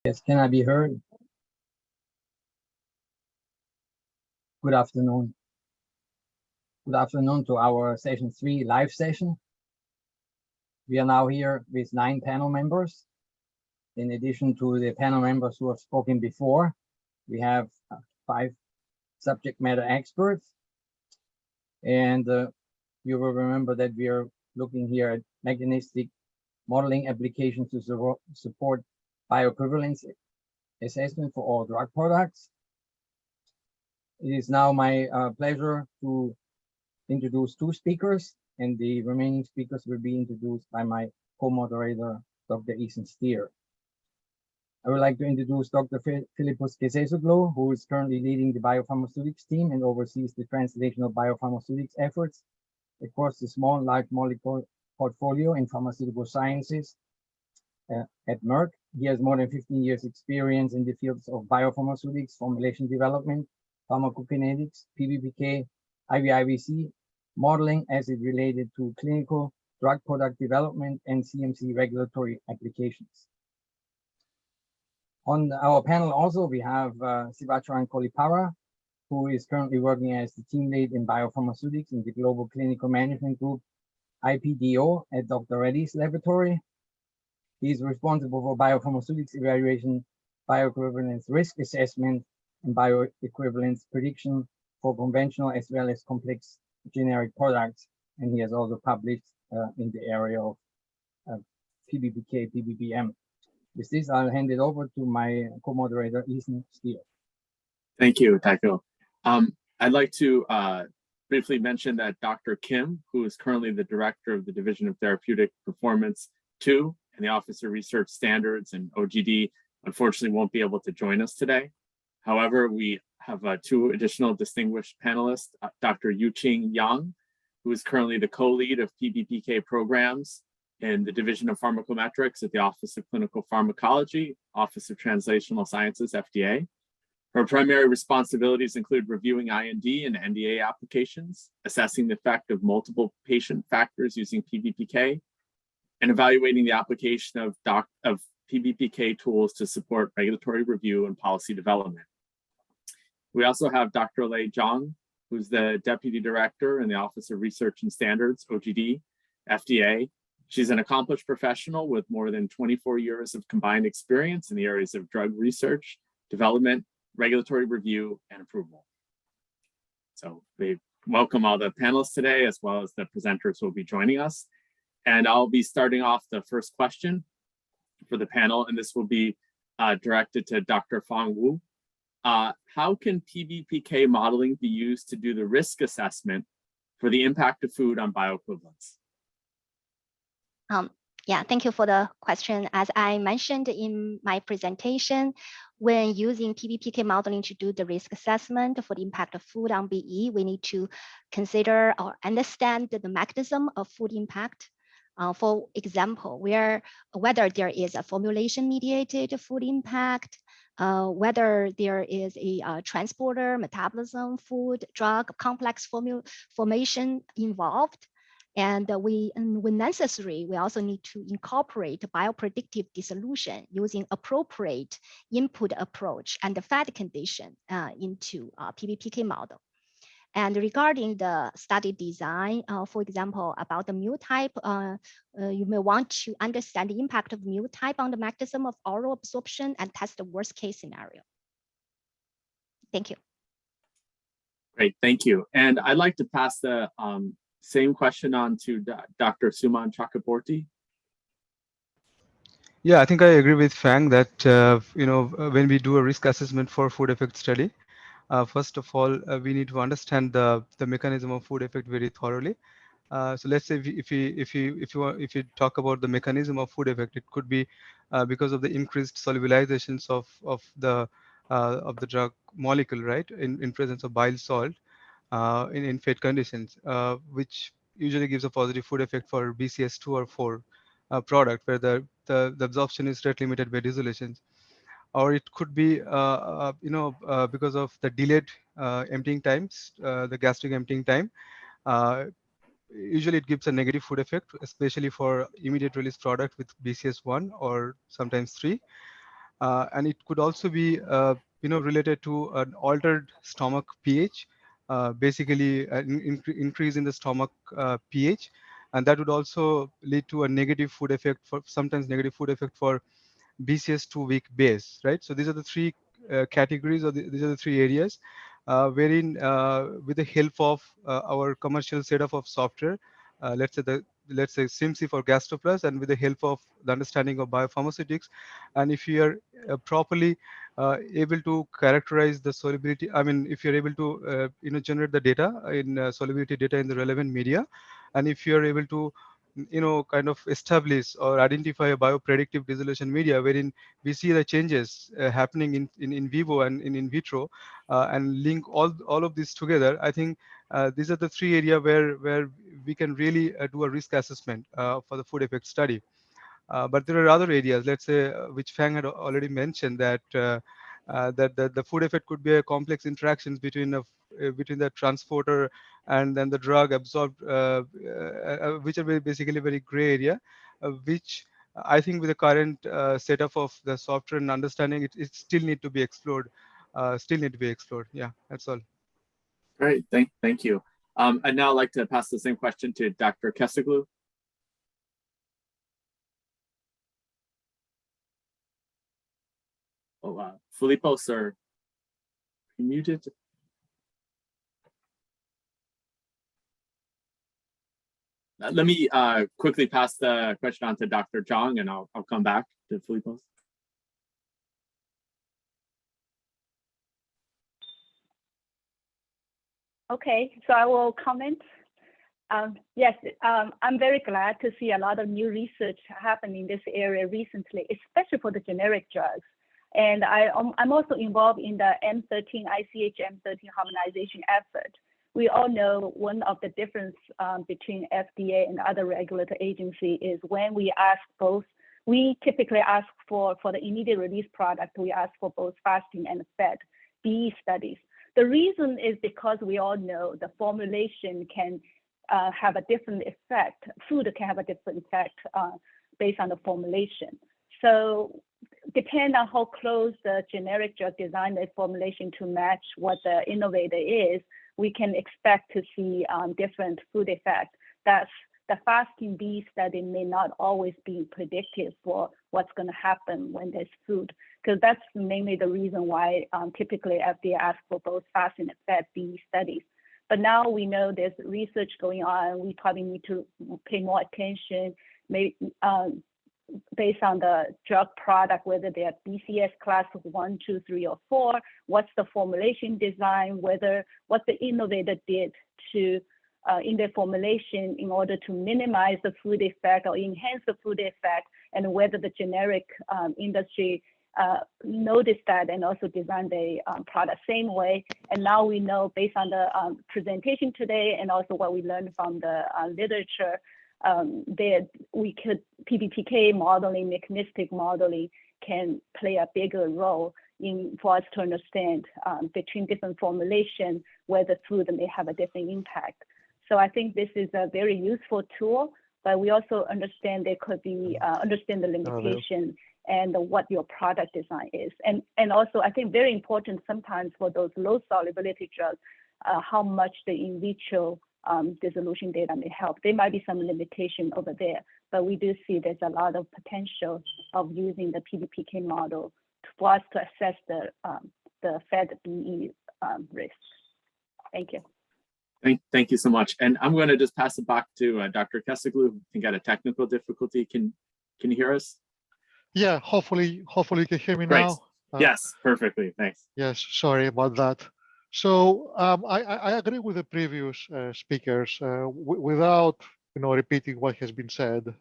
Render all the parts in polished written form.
Yes, can I be heard? Good afternoon. Good afternoon to our session 3 live session. We are now here with 9 panel members. In addition to the panel members who have spoken before, we have 5 subject matter experts. And you will remember that we are looking here at mechanistic modeling applications to support bioequivalence assessment for all drug products. It is now my pleasure to introduce 2 speakers, and the remaining speakers will be introduced by my co-moderator, Dr. Stier. I would like to introduce Dr. Fillippos Kesisoglou, who is currently leading the biopharmaceutics team and oversees the translational biopharmaceutics efforts across the small and large molecule portfolio in pharmaceutical sciences at Merck. He has more than 15 years experience in the fields of biopharmaceutics, formulation development, pharmacokinetics, PBPK, IVIVC, modeling as it related to clinical drug product development and CMC regulatory applications. On our panel also, we have Sivacharan Kollipara, who is currently working as the team lead in biopharmaceutics in the Global Clinical Management Group, IPDO, at Dr. Reddy's laboratory. He is responsible for biopharmaceutics evaluation, bioequivalence risk assessment, and bioequivalence prediction for conventional as well as complex generic products. And he has also published in the area of PBPK, PBPM. With this, I'll hand it over to my co-moderator, Stier. Thank you, Tycho. I'd like to briefly mention that Dr. Kim, who is currently the director of the Division of Therapeutic Performance 2 and the Office of Research Standards and OGD, unfortunately won't be able to join us today. However, we have 2 additional distinguished panelists, Dr. Yuching Yang, who is currently the co-lead of PBPK programs in the Division of Pharmacometrics at the Office of Clinical Pharmacology, Office of Translational Sciences, FDA. Her primary responsibilities include reviewing IND and NDA applications, assessing the effect of multiple patient factors using PBPK, and evaluating the application of PBPK tools to support regulatory review and policy development. We also have Dr. Zhang, who's the Deputy Director in the Office of Research and Standards, OGD, FDA. She's an accomplished professional with more than 24 years of combined experience in the areas of drug research, development, regulatory review, and approval. So we welcome all the panelists today, as well as the presenters who will be joining us. And I'll be starting off the first question for the panel, and this will be directed to Dr. Fang. How can PBPK modeling be used to do the risk assessment for the impact of food on bioequivalence? Yeah, thank you for the question. As I mentioned in my presentation, when using PBPK modeling to do the risk assessment for the impact of food on BE, we need to consider or understand the mechanism of food impact. For example, whether there is a formulation-mediated food impact, whether there is a transporter, metabolism, food, drug, complex formation involved. And when necessary, we also need to incorporate biopredictive dissolution using appropriate input approach and the fat condition into PBPK model. And regarding the study design, for example, about the mu type, you may want to understand the impact of mu type on the mechanism of oral absorption and test the worst case scenario. Thank you. Great, thank you. And I'd like to pass the same question on to Dr. Sumon Chakraborty. Yeah, I think I agree with Fang that when we do a risk assessment for food effect study, first of all, we need to understand the mechanism of food effect very thoroughly. So let's say if you talk about the mechanism of food effect, it could be because of the increased solubilizations of the drug molecule, right, in presence of bile salt in fed conditions, which usually gives a positive food effect for BCS2 or 4 product, where the absorption is rate limited by dissolutions. Or it could be because of the delayed emptying times, the gastric emptying time. Usually it gives a negative food effect, especially for immediate release product with BCS1 or sometimes 3. And it could also be related to an altered stomach pH, basically an increase in the stomach pH, and that would also lead to a negative food effect for sometimes negative food effect for BCS2 weak base, right? So these are the three categories, or these are the three areas wherein, with the help of our commercial setup of software, let's say SIMC for GastroPlus, and with the help of the understanding of biopharmaceutics, and if you are properly able to characterize the solubility, I mean, if you're able to generate the data in solubility data in the relevant media, and if you are able to kind of establish or identify a biopredictive dissolution media wherein we see the changes happening in vivo and in vitro, and link all of this together. I think these are the three areas where we can really do a risk assessment for the food effect study. But there are other areas, let's say, which Fang had already mentioned, that that the food effect could be a complex interactions between between the transporter and then the drug absorbed, which are basically very gray area, which I think with the current setup of the software and understanding, it still need to be explored. Yeah, that's all. Great, thank you. I'd now like to pass the same question to Dr. Kesisoglou. Oh, Fillippos, are you muted? Let me quickly pass the question on to Dr. Zhang, and I'll come back to Fillippos. Okay, so I will comment. Yes, I'm very glad to see a lot of new research happening in this area recently, especially for the generic drugs. And I'm also involved in the M13 ICH M13 harmonization effort. We all know one of the difference between FDA and other regulatory agency is when we ask both, we typically ask for the immediate release product, we ask for both fasting and fed BE studies. The reason is because we all know the formulation can have a different effect. Food can have a different effect based on the formulation. So depending on how close the generic drug design the formulation to match what the innovator is, we can expect to see different food effects. That's the fasting B study may not always be predictive for what's going to happen when there's food, because that's mainly the reason why typically FDA asks for both fasting and fed B studies. But now we know there's research going on. We probably need to pay more attention, maybe based on the drug product, whether they're BCS class of 1, 2, 3, or 4, what's the formulation design, what the innovator did to in their formulation in order to minimize the food effect or enhance the food effect, and whether the generic industry noticed that and also designed the product same way. And now we know based on the presentation today and also what we learned from the literature, that we could PBPK modeling, mechanistic modeling can play a bigger role for us to understand between different formulations whether food may have a different impact. So I think this is a very useful tool, but we also understand there could be understand the limitation and what your product design is. And also I think very important sometimes for those low solubility drugs, how much the in vitro dissolution data may help. There might be some limitation over there, but we do see there's a lot of potential of using the PBPK model for us to assess the fed BE risk. Thank you. Thank you so much. And I'm going to just pass it back to Dr. Kesisoglou. I think got a technical difficulty. Can you hear us? Yeah, hopefully you can hear me Great. now. Yes, perfectly. Thanks. Yes, sorry about that. So I agree with the previous speakers without repeating what has been said.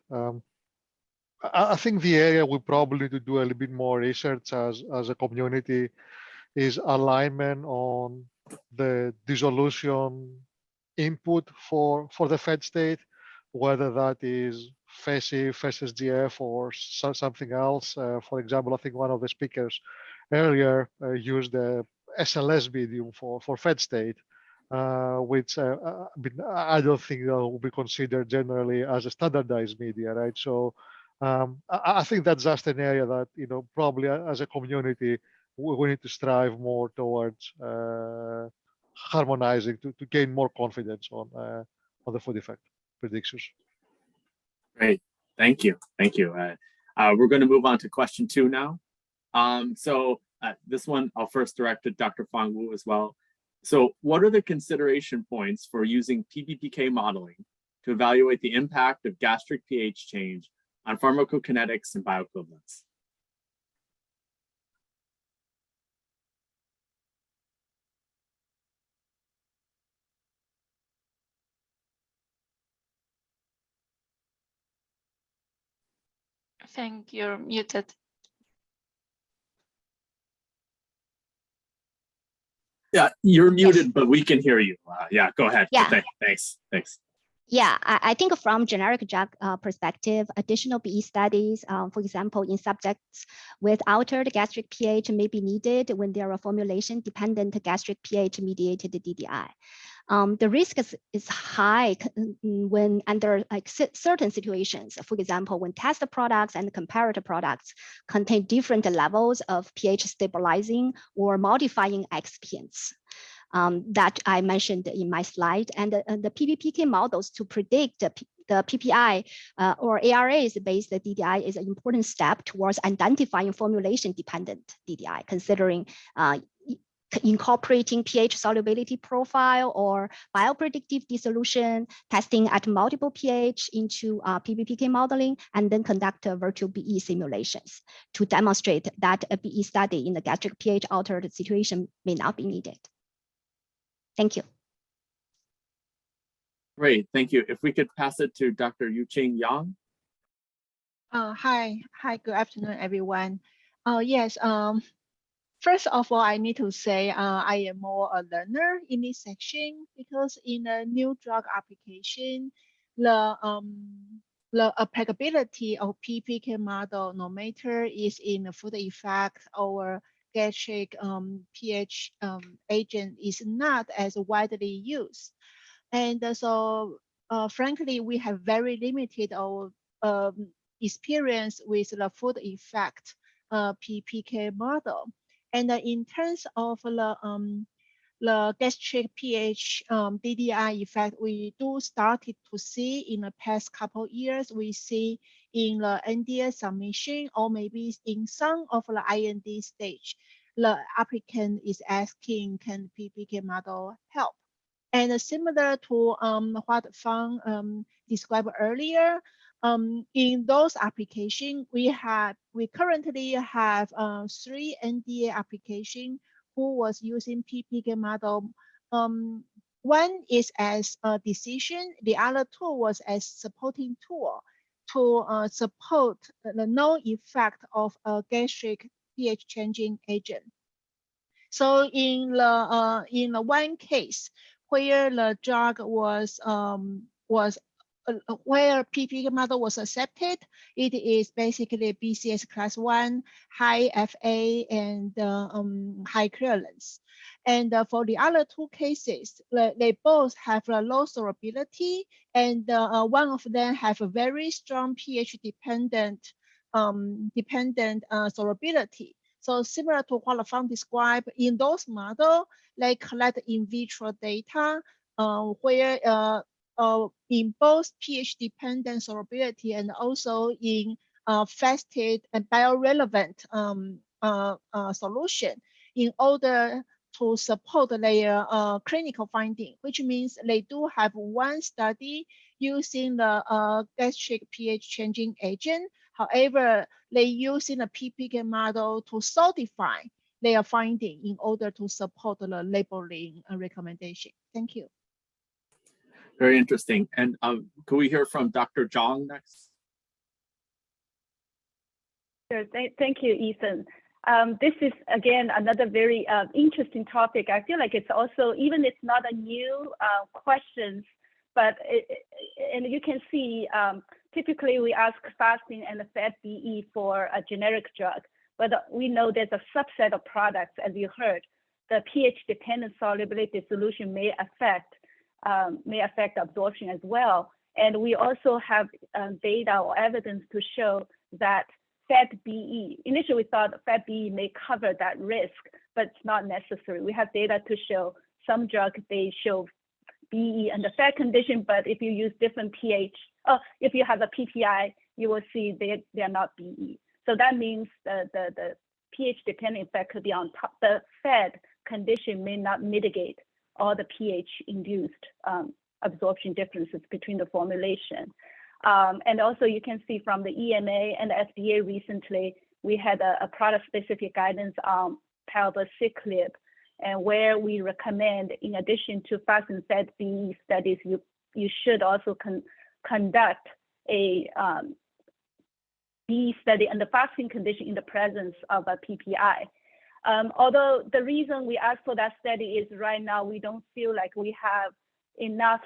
I think the area we probably need to do a little bit more research as a community is alignment on the dissolution input for the fed state, whether that is FESI, FSSGF, or something else. For example, I think one of the speakers earlier used the SLS medium for fed state, which I don't think that will be considered generally as a standardized media, right? So I think that's just an area that, probably as a community, we need to strive more towards harmonizing to gain more confidence on the food effect predictions. Great, thank you. We're going to move on to question 2 now. This one I'll first direct to Dr. Fang Wu as well. So what are the consideration points for using PBPK modeling to evaluate the impact of gastric pH change on pharmacokinetics and bioequivalence? Fang, you're muted. Yeah, you're muted, but we can hear you. Yeah, go ahead. Yeah. Thanks. Yeah, I think from generic drug perspective, additional BE studies, for example, in subjects with altered gastric pH may be needed when there are formulation-dependent gastric pH-mediated DDI. The risk is high when under certain situations. For example, when test products and comparator products contain different levels of pH stabilizing or modifying excipients. That I mentioned in my slide, and the PBPK models to predict the PPI or ARAs-based DDI is an important step towards identifying formulation-dependent DDI, considering incorporating pH solubility profile or biopredictive dissolution, testing at multiple pH into PBPK modeling, and then conduct virtual BE simulations to demonstrate that a BE study in the gastric pH altered situation may not be needed. Thank you. Great, thank you. If we could pass it to Dr. Yuching Yang. Hi, good afternoon, everyone. Yes, first of all, I need to say I am more a learner in this section because in a new drug application, the applicability of PPK model, no matter is in the food effect or gastric pH agent, is not as widely used. And so, frankly, we have very limited experience with the food effect PPK model. And in terms of the gastric pH DDI effect, we do started to see in the past couple years. We see in the NDA submission or maybe in some of the IND stage, the applicant is asking, can PPK model help? And similar to what Fang described earlier, in those applications, we currently have 3 NDA applications who was using PPK model. One is as a decision, the other 2 was as supporting tool to support the no effect of a gastric pH changing agent. So in the one case where the drug was where PPK model was accepted, it is basically BCS class 1, high FA, and high clearance. And for the other 2 cases, they both have a low solubility, and one of them have a very strong pH dependent solubility. So similar to what Fang described, in those models, they collect in vitro data where in both pH dependent solubility and also in fasted and biorelevant solution in order to support their clinical finding, which means they do have one study using the gastric pH changing agent. However, they using a PPK model to solidify their finding in order to support the labeling recommendation. Thank you. Very interesting. And can we hear from Dr. Zhang next? Sure. Thank you, Ethan. This is, again, another very interesting topic. I feel like it's also, even it's not a new question, but and you can see, typically we ask fasting and fat BE for a generic drug, but we know there's a subset of products, as you heard, the pH-dependent solubility solution may affect absorption as well. And we also have data or evidence to show that FAT-BE, initially we thought FAT-BE may cover that risk, but it's not necessary. We have data to show some drugs, they show BE under fat condition, but if you use different pH, if you have a PPI, you will see they are not BE. So that means the pH dependent effect could be on top. The fat condition may not mitigate all the pH induced absorption differences between the formulation. And also you can see from the EMA and the FDA recently, we had a product specific guidance on palbociclib, and where we recommend, in addition to fast and fat BE studies, you should also conduct a BE study under fasting condition in the presence of a PPI. Although the reason we asked for that study is right now we don't feel like we have enough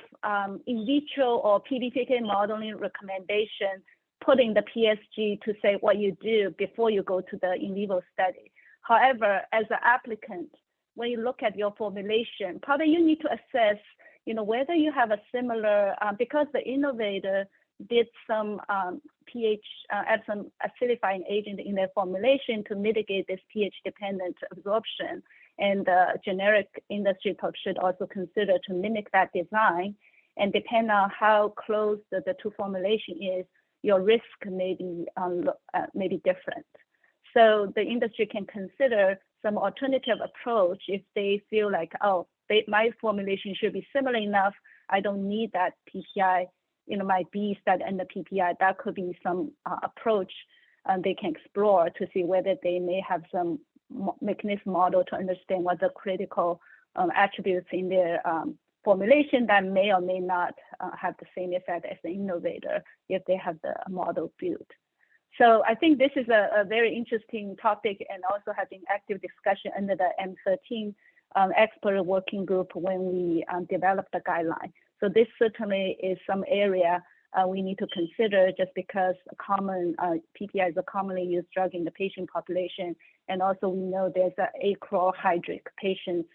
in vitro or PBPK modeling recommendation putting the PSG to say what you do before you go to the in vivo study. However, as an applicant, when you look at your formulation, probably you need to assess, whether you have a similar, because the innovator did some pH, add some acidifying agent in their formulation to mitigate this pH dependent absorption. And the generic industry should also consider to mimic that design. And depending on how close the two formulation is, your risk may be different. So the industry can consider some alternative approach if they feel like, my formulation should be similar enough. I don't need that PPI, my B study and the PPI. That could be some approach they can explore to see whether they may have some mechanism model to understand what the critical attributes in their formulation that may or may not have the same effect as the innovator if they have the model built. So I think this is a very interesting topic, and also having active discussion under the M13 expert working group when we developed the guideline. So this certainly is some area we need to consider, just because common PPI is a commonly used drug in the patient population. And also we know there's achlorhydric patients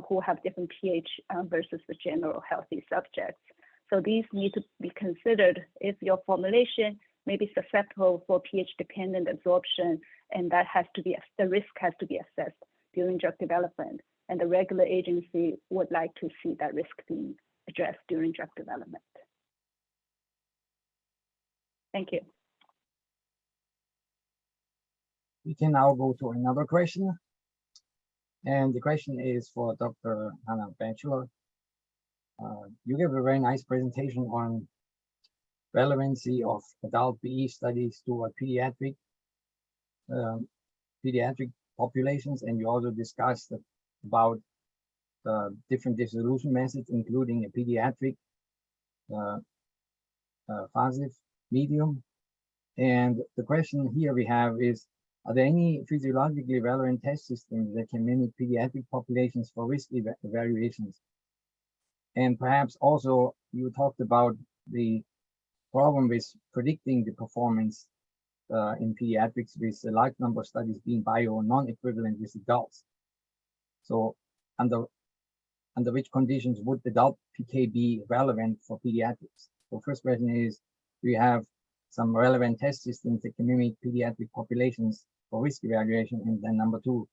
who have different pH versus the general healthy subjects. So these need to be considered if your formulation may be susceptible for pH dependent absorption, and that has to be, the risk has to be assessed during drug development. And the regular agency would like to see that risk being addressed during drug development. Thank you. We can now go to another question. And the question is for Dr. Hannah Batchelor. You gave a very nice presentation on relevancy of adult BE studies to pediatric populations, and you also discussed about different dissolution methods, including a pediatric FASIF medium. And the question here we have is, are there any physiologically relevant test systems that can mimic pediatric populations for risk evaluations? And perhaps also you talked about the problem with predicting the performance in pediatrics with a large number of studies being bio non-equivalent with adults. So under which conditions would adult PK be relevant for pediatrics? So first question is, do you have some relevant test systems that can mimic pediatric populations for risk evaluation? And then number two,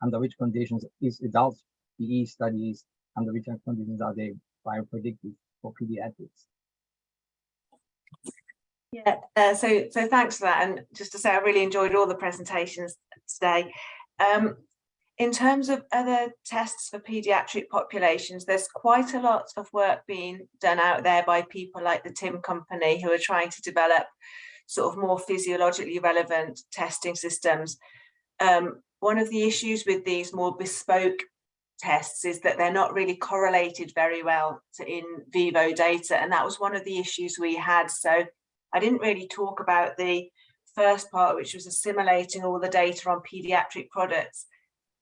under which conditions is adult PE studies, under which conditions are they biopredictive for pediatrics? Yeah, so thanks for that. And just to say, I really enjoyed all the presentations today. In terms of other tests for pediatric populations, there's quite a lot of work being done out there by people like the Tim Company, who are trying to develop sort of more physiologically relevant testing systems. One of the issues with these more bespoke tests is that they're not really correlated very well to in vivo data. And that was one of the issues we had. So I didn't really talk about the first part, which was assimilating all the data on pediatric products.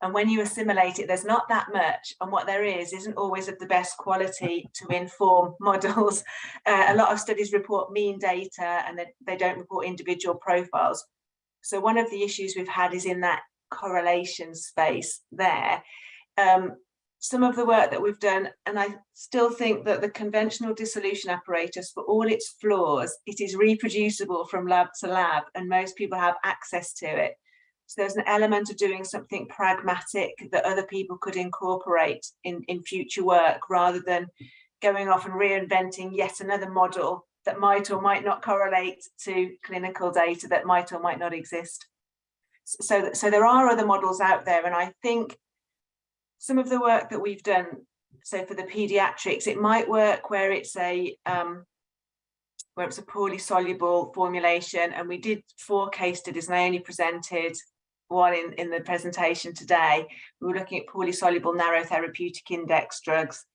And when you assimilate it, there's not that much, and what there isn't always of the best quality to inform models. A lot of studies report mean data, and they don't report individual profiles. So one of the issues we've had is in that correlation space there. some of the work that we've done, and I still think that the conventional dissolution apparatus, for all its flaws, it is reproducible from lab to lab, and most people have access to it. So there's an element of doing something pragmatic that other people could incorporate in future work, rather than going off and reinventing yet another model that might or might not correlate to clinical data that might or might not exist. So there are other models out there, and I think some of the work that we've done, so for the pediatrics, it might work where it's a poorly soluble formulation, and we did 4 case studies, and I only presented one in the presentation today. We were looking at poorly soluble narrow therapeutic index drugs.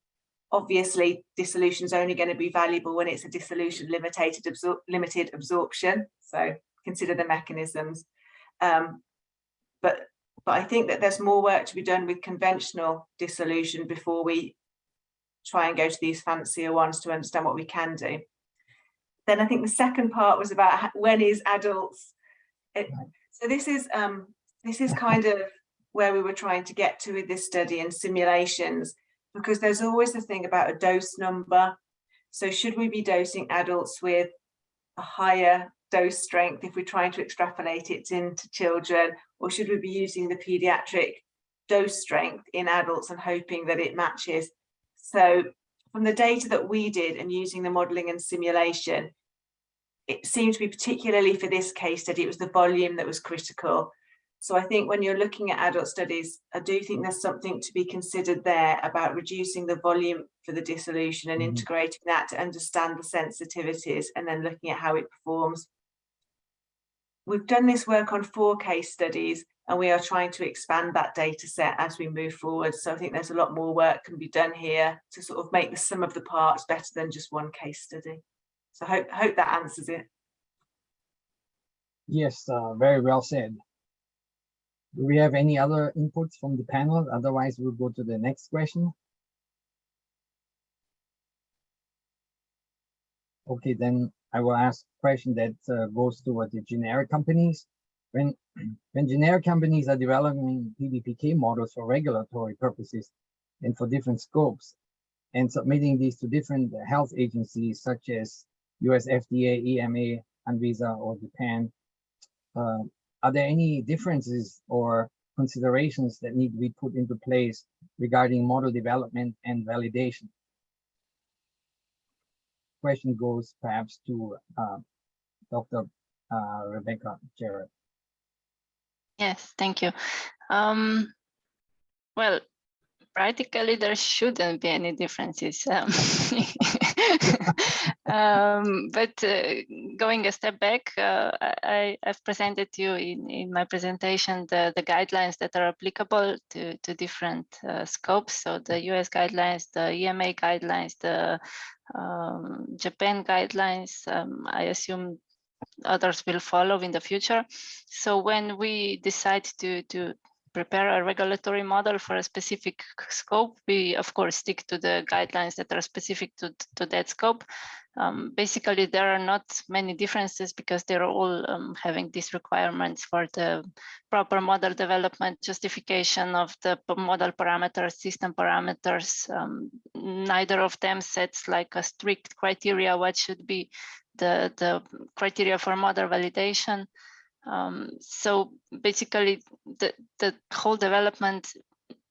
Obviously, dissolution is only going to be valuable when it's a dissolution limited absorption, so consider the mechanisms. But I think that there's more work to be done with conventional dissolution before we try and go to these fancier ones to understand what we can do. Then I think the second part was about when is adults. So this is kind of where we were trying to get to with this study and simulations, because there's always the thing about a dose number. So should we be dosing adults with a higher dose strength if we're trying to extrapolate it into children, or should we be using the pediatric dose strength in adults and hoping that it matches? So from the data that we did and using the modelling and simulation, it seemed to be, particularly for this case study, it was the volume that was critical. So I think when you're looking at adult studies, I do think there's something to be considered there about reducing the volume for the dissolution and integrating that to understand the sensitivities and then looking at how it performs. We've done this work on 4 case studies, and we are trying to expand that data set as we move forward. So I think there's a lot more work can be done here to sort of make the sum of the parts better than just one case study. So I hope that answers it. Yes, very well said. Do we have any other inputs from the panel? Otherwise, we'll go to the next question. Okay, then I will ask a question that goes toward the generic companies. When generic companies are developing PBPK models for regulatory purposes and for different scopes and submitting these to different health agencies such as US FDA, EMA, Anvisa, or Japan, are there any differences or considerations that need to be put into place regarding model development and validation? Question goes perhaps to Dr. Rebekah Jereb. Yes, thank you. Well, practically there shouldn't be any differences. But going a step back, I've presented you in my presentation the guidelines that are applicable to different scopes. So the US guidelines, the EMA guidelines, the Japan guidelines, I assume others will follow in the future. So when we decide to prepare a regulatory model for a specific scope, we of course stick to the guidelines that are specific to that scope. Basically, there are not many differences because they're all having these requirements for the proper model development, justification of the model parameters, system parameters. Neither of them sets like a strict criteria what should be the criteria for model validation. So basically, the whole development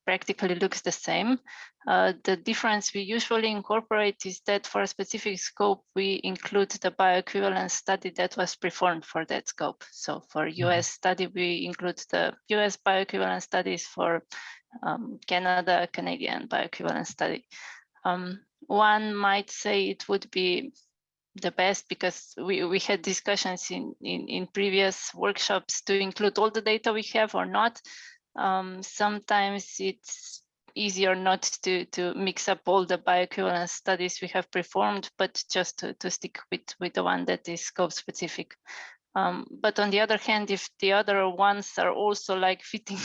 practically looks the same. The difference we usually incorporate is that for a specific scope, we include the bioequivalence study that was performed for that scope. So for US study, we include the US bioequivalence studies, for Canada, Canadian bioequivalence study. One might say it would be the best because we had discussions in previous workshops to include all the data we have or not. Sometimes it's easier not to mix up all the bioequivalence studies we have performed, but just to stick with the one that is scope specific. But on the other hand, if the other ones are also like fitting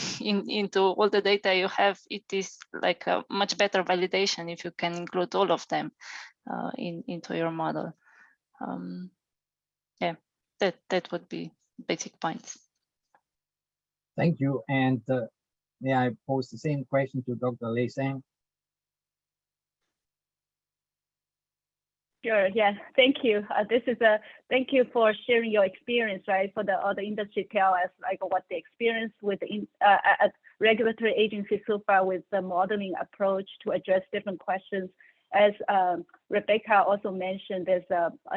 into all the data you have, it is like a much better validation if you can include all of them into your model. Yeah, that would be basic points. Thank you. And may I pose the same question to Dr. Lei Zhang? Sure. Yeah. Thank you. Thank you for sharing your experience, right? For the other industry, tell us like what the experience with regulatory agencies so far with the modeling approach to address different questions. As Rebekah also mentioned, there's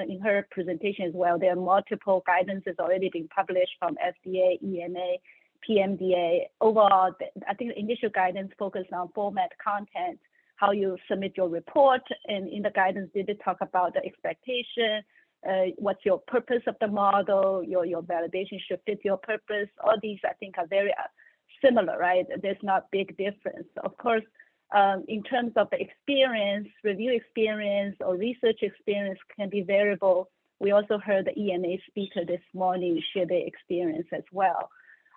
in her presentation as well, there are multiple guidances already being published from FDA, EMA, PMDA. Overall, I think the initial guidance focused on format, content, how you submit your report, and in the guidance they did talk about the expectation, what's your purpose of the model, your validation should fit your purpose. All these I think are very similar, right? There's not big difference. Of course, in terms of the experience, review experience or research experience can be variable. We also heard the EMA speaker this morning share their experience as well.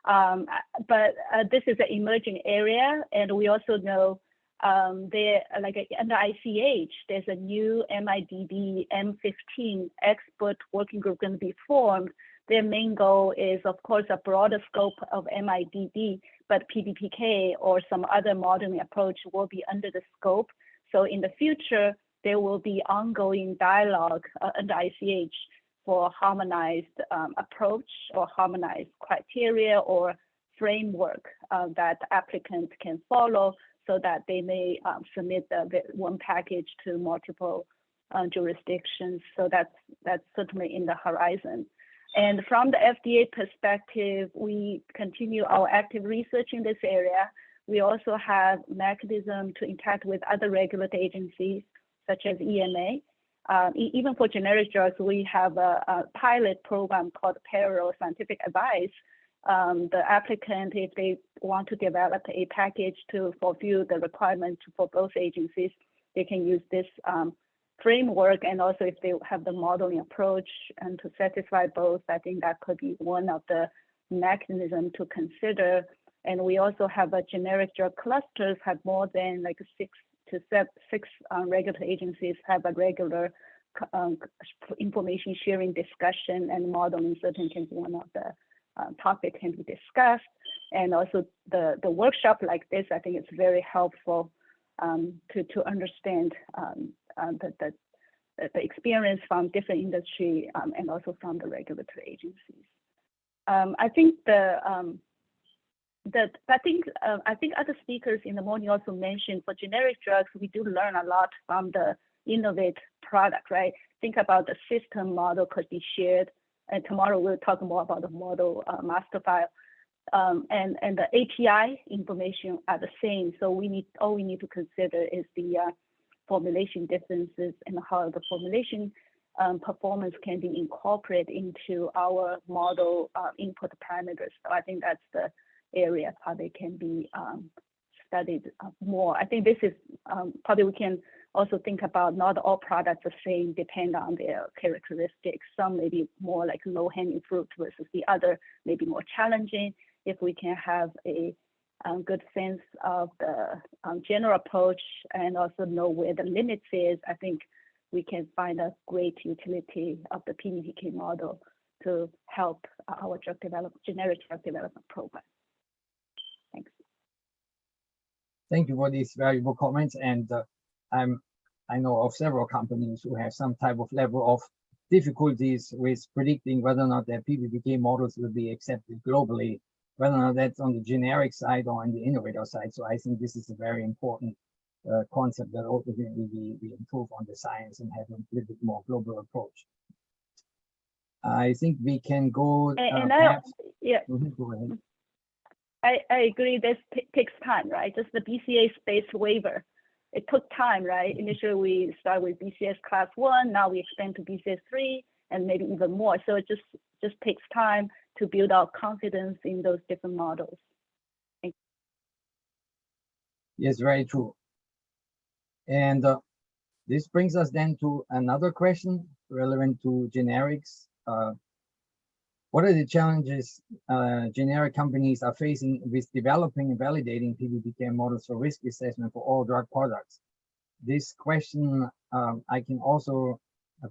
But this is an emerging area, and we also know there, like under ICH, there's a new MIDD M15 expert working group going to be formed. Their main goal is, of course, a broader scope of MIDD, but PBPK or some other modeling approach will be under the scope. So in the future, there will be ongoing dialogue under ICH for harmonized approach or harmonized criteria or framework that applicants can follow so that they may submit the one package to multiple jurisdictions. So that's certainly in the horizon. And from the FDA perspective, we continue our active research in this area. We also have mechanism to interact with other regulatory agencies, such as EMA. Even for generic drugs, we have a pilot program called Parallel Scientific Advice. The applicant, if they want to develop a package to fulfill the requirements for both agencies, they can use this framework, and also if they have the modeling approach and to satisfy both, I think that could be one of the mechanisms to consider. And we also have a generic drug clusters, have more than like six regulatory agencies have a regular information sharing discussion, and modeling certainly can be one of the topic can be discussed. And also the workshop like this, I think it's very helpful to understand the experience from different industry and also from the regulatory agencies. I think I think other speakers in the morning also mentioned for generic drugs, we do learn a lot from the innovate product, right? Think about the system model could be shared, and tomorrow we'll talk more about the model master file. And the API information are the same. So all we need to consider is the formulation differences and how the formulation performance can be incorporated into our model input parameters. So I think that's the area how they can be studied more. I think this is probably we can also think about not all products the same, depend on their characteristics. Some may be more like low-hanging fruit versus the other may be more challenging. If we can have a good sense of the general approach and also know where the limits is, I think we can find a great utility of the PBPK model to help our generic drug development program. Thanks. Thank you for these valuable comments. And I know of several companies who have some type of level of difficulties with predicting whether or not their PBPK models will be accepted globally, whether or not that's on the generic side or on the innovator side. So I think this is a very important concept that ultimately we improve on the science and have a little bit more global approach. I think we can go. Yeah. Go ahead. I agree. This takes time, right? Just the BCA space waiver. It took time, right? Initially, we start with BCS class 1. Now we expand to BCS 3 and maybe even more. So it just takes time to build our confidence in those different models. Thank you. Yes, very true. And this brings us then to another question relevant to generics. What are the challenges generic companies are facing with developing and validating PBPK models for risk assessment for all drug products? This question, I can also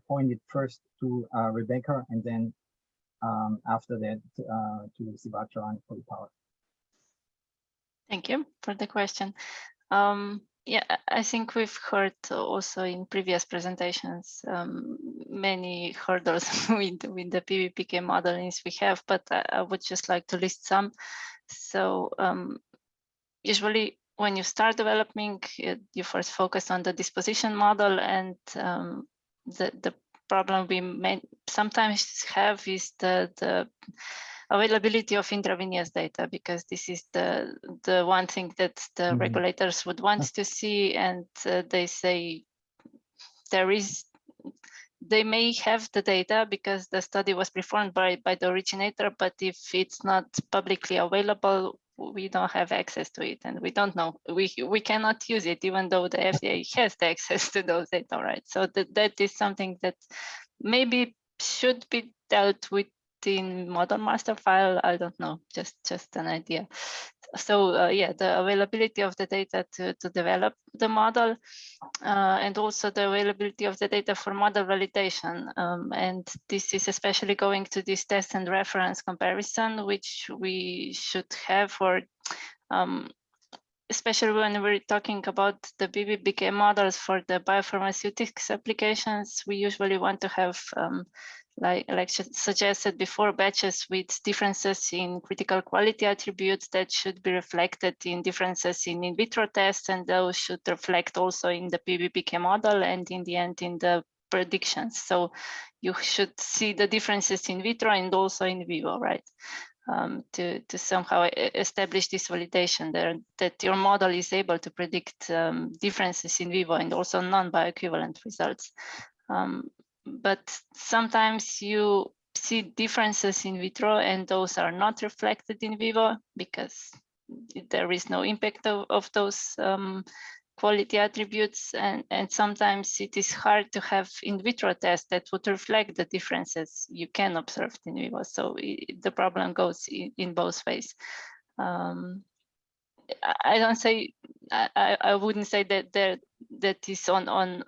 point it first to Rebekah, and then after that to Sivacharan and Kollipara. Thank you for the question. Yeah, I think we've heard also in previous presentations many hurdles with the PBPK modelings we have, but I would just like to list some. So usually when you start developing, you first focus on the disposition model, and the problem we may sometimes have is the availability of intravenous data, because this is the one thing that the regulators would want to see, and they say they may have the data because the study was performed by the originator, but if it's not publicly available, we don't have access to it, and we don't know. We cannot use it, even though the FDA has the access to those data, right? So that is something that maybe should be dealt with in model master file. I don't know, just an idea. So yeah, the availability of the data to develop the model, and also the availability of the data for model validation. And this is especially going to this test and reference comparison, which we should have for, especially when we're talking about the BBBK models for the biopharmaceutics applications. We usually want to have, like suggested before, batches with differences in critical quality attributes that should be reflected in differences in vitro tests, and those should reflect also in the PBPK model and in the end in the predictions. So you should see the differences in vitro and also in vivo, right? To somehow establish this validation there, that your model is able to predict differences in vivo and also non-bioequivalent results. But sometimes you see differences in vitro and those are not reflected in vivo because there is no impact of those quality attributes, and sometimes it is hard to have in vitro tests that would reflect the differences you can observe in vivo. So the problem goes in both ways. I don't say, I wouldn't say that that is on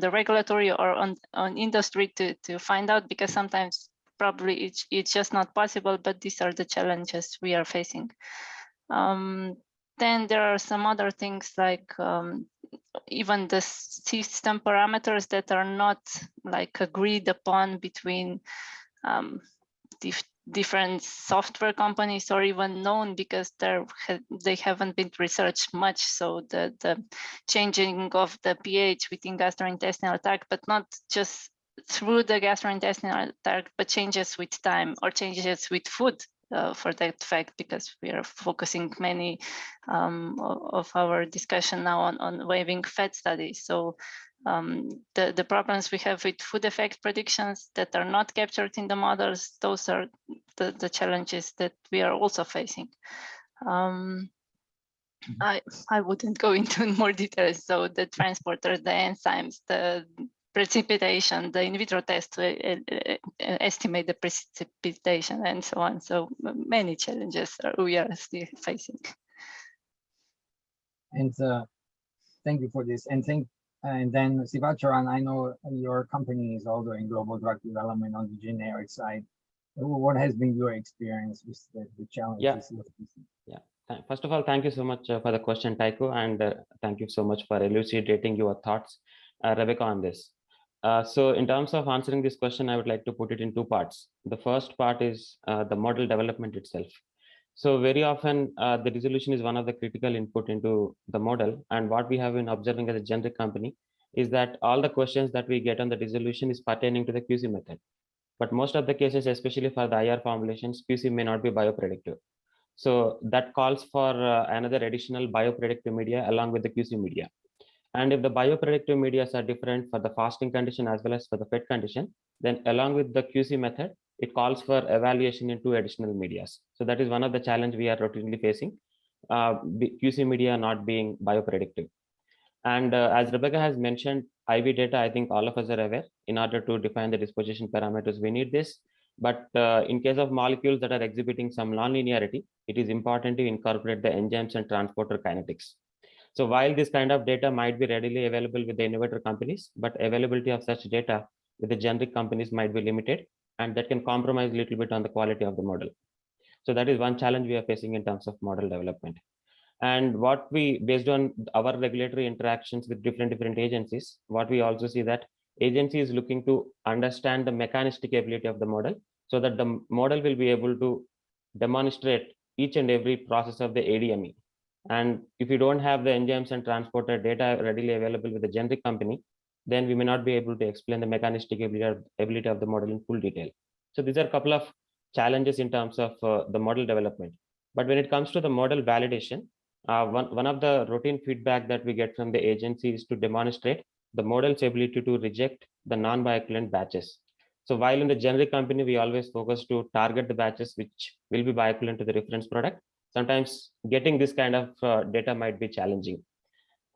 the regulatory or on industry to find out, because sometimes probably it's just not possible, but these are the challenges we are facing. Then there are some other things like even the system parameters that are not like agreed upon between different software companies or even known, because they haven't been researched much. So the changing of the pH within gastrointestinal tract, but not just through the gastrointestinal tract, but changes with time or changes with food. For that fact, because we are focusing many of our discussion now on waiving fat studies. So the problems we have with food effect predictions that are not captured in the models, those are the challenges that we are also facing. I wouldn't go into more details. So the transporters, the enzymes, the precipitation, the in vitro test to estimate the precipitation, and so on. So many challenges we are still facing. And thank you for this. And then Sivacharan, I know your company is also in global drug development on the generic side. What has been your experience with the challenges? Yeah. First of all, thank you so much for the question, Tycho, and thank you so much for elucidating your thoughts, Rebekah, on this. So in terms of answering this question, I would like to put it in two parts. The first part is the model development itself. So very often the resolution is one of the critical input into the model. And what we have been observing as a generic company is that all the questions that we get on the resolution is pertaining to the QC method. But most of the cases, especially for the IR formulations, QC may not be biopredictive. So that calls for another additional biopredictive media along with the QC media. And if the biopredictive media are different for the fasting condition as well as for the fed condition, then along with the QC method, it calls for evaluation in 2 additional media. So that is one of the challenge we are routinely facing, QC media not being biopredictive. And as Rebekah has mentioned, IV data, I think all of us are aware. In order to define the disposition parameters, we need this. But in case of molecules that are exhibiting some nonlinearity, it is important to incorporate the enzymes and transporter kinetics. So while this kind of data might be readily available with the innovator companies, but availability of such data with the generic companies might be limited, and that can compromise a little bit on the quality of the model. So that is one challenge we are facing in terms of model development. And what we, based on our regulatory interactions with different agencies, what we also see that agency is looking to understand the mechanistic ability of the model, so that the model will be able to demonstrate each and every process of the ADME. And if you don't have the enzymes and transporter data readily available with a generic company, then we may not be able to explain the mechanistic ability of the model in full detail. So these are a couple of challenges in terms of the model development. But when it comes to the model validation, one of the routine feedback that we get from the agency is to demonstrate the model's ability to reject the non-bioequivalent batches. So while in the generic company, we always focus to target the batches which will be bioequivalent to the reference product. Sometimes getting this kind of data might be challenging.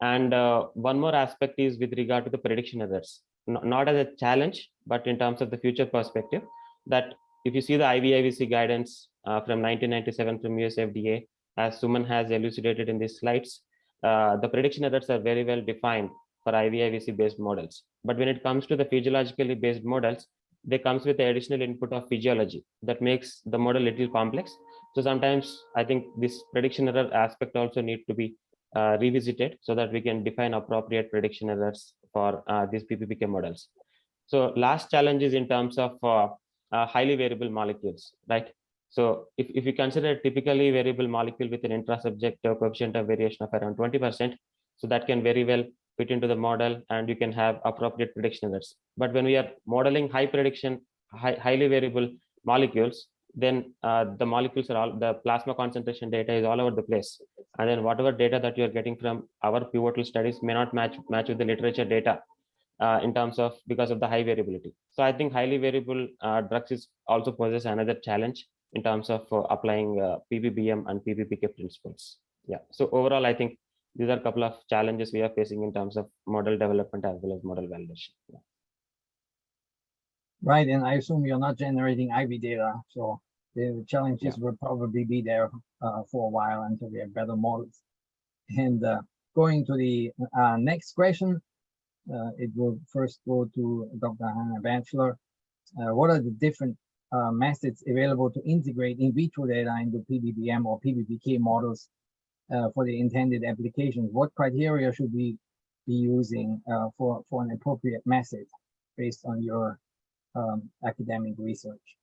And one more aspect is with regard to the prediction errors, not as a challenge, but in terms of the future perspective, that if you see the IVIVC guidance from 1997 from US FDA, as Sumon has elucidated in these slides, the prediction errors are very well defined for IVIVC based models. But when it comes to the physiologically based models, they comes with the additional input of physiology that makes the model a little complex. So sometimes I think this prediction error aspect also need to be revisited so that we can define appropriate prediction errors for these PPPK models. So last challenge is in terms of highly variable molecules, right? So if you consider a typically variable molecule with an intra-subject coefficient of variation of around 20%, so that can very well fit into the model and you can have appropriate prediction errors. But when we are modeling highly variable molecules, then the molecules are all, the plasma concentration data is all over the place. And then whatever data that you're getting from our pivotal studies may not match with the literature data in terms of, because of the high variability. So I think highly variable drugs is also poses another challenge in terms of applying PBBM and PBPK principles. Yeah. So overall, I think these are a couple of challenges we are facing in terms of model development as well as model validation. Yeah. Right, and I assume you're not generating IV data, so the challenges will probably be there for a while until we have better models. And going to the next question, it will first go to Dr. Hannah Batchelor. What are the different methods available to integrate in vitro data into PBBM or PBPK models for the intended applications? What criteria should we be using for an appropriate method based on your academic research?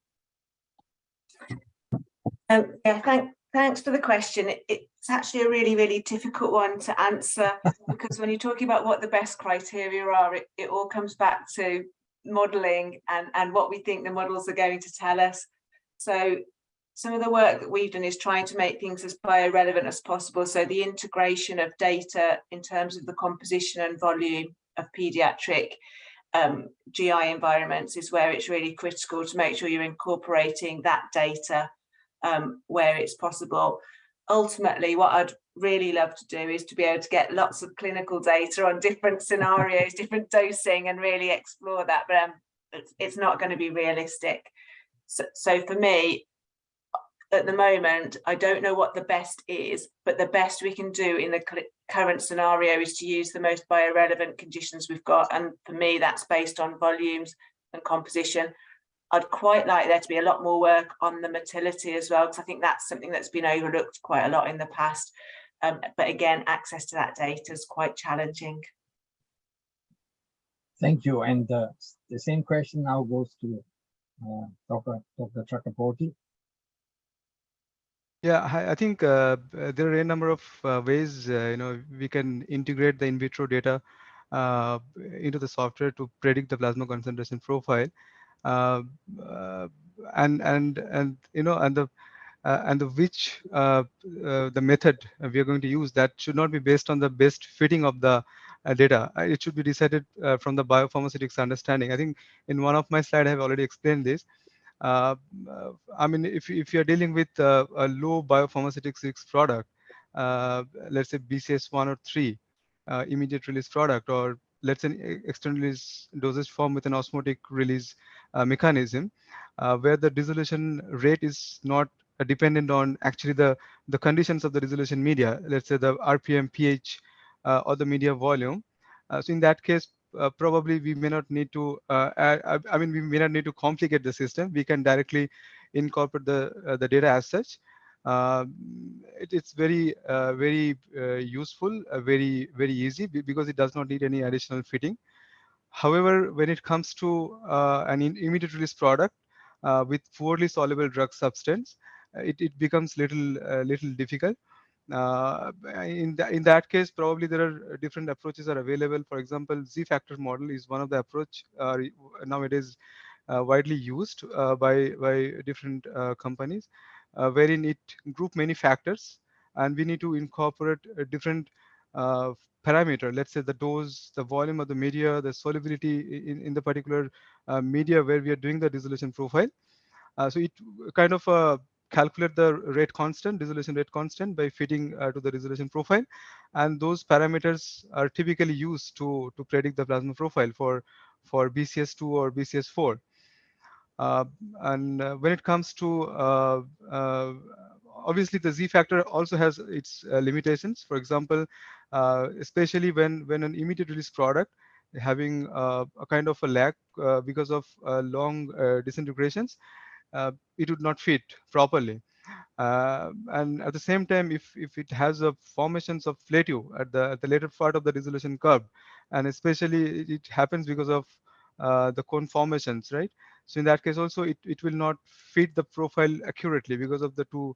Yeah, thanks for the question. It's actually a really, really difficult one to answer because when you're talking about what the best criteria are, it all comes back to modeling and what we think the models are going to tell us. So some of the work that we've done is trying to make things as biorelevant as possible. So the integration of data in terms of the composition and volume of pediatric GI environments is where it's really critical to make sure you're incorporating that data where it's possible. Ultimately, what I'd really love to do is to be able to get lots of clinical data on different scenarios, different dosing, and really explore that, but it's not going to be realistic. So for me, at the moment, I don't know what the best is, but the best we can do in the current scenario is to use the most biorelevant conditions we've got. And for me, that's based on volumes and composition. I'd quite like there to be a lot more work on the motility as well, because I think that's something that's been overlooked quite a lot in the past. But again, access to that data is quite challenging. Thank you. And the same question now goes to Dr. Chakraborty. Yeah, I think there are a number of ways we can integrate the in vitro data into the software to predict the plasma concentration profile, and the method we are going to use, that should not be based on the best fitting of the data. It should be decided from the biopharmaceutics understanding. I think in one of my slides I have already explained this. I mean, if you're dealing with a low biopharmaceutics product, let's say BCS1 or 3, immediate release product, or let's say external release dosage form with an osmotic release mechanism, where the dissolution rate is not dependent on actually the conditions of the dissolution media, let's say the RPM, pH, or the media volume. So in that case, probably we may not need to we may not need to complicate the system. We can directly incorporate the data as such. It's very useful, very easy because it does not need any additional fitting. However, when it comes to an immediate release product with poorly soluble drug substance, it becomes little difficult. In that case, probably there are different approaches are available. For example, Z-factor model is one of the approach nowadays widely used by different companies, wherein it group many factors, and we need to incorporate different parameter. Let's say the dose, the volume of the media, the solubility in the particular media where we are doing the dissolution profile. So it kind of calculate the rate constant, dissolution rate constant by fitting to the dissolution profile, and those parameters are typically used to predict the plasma profile for BCS2 or BCS4. And when it comes to obviously the Z factor also has its limitations. For example, especially when an immediate release product having a kind of a lag because of long disintegrations, it would not fit properly. And at the same time, if it has a formations of plateau at the later part of the dissolution curve, and especially it happens because of the cone formations, right? So in that case also it will not fit the profile accurately because of the two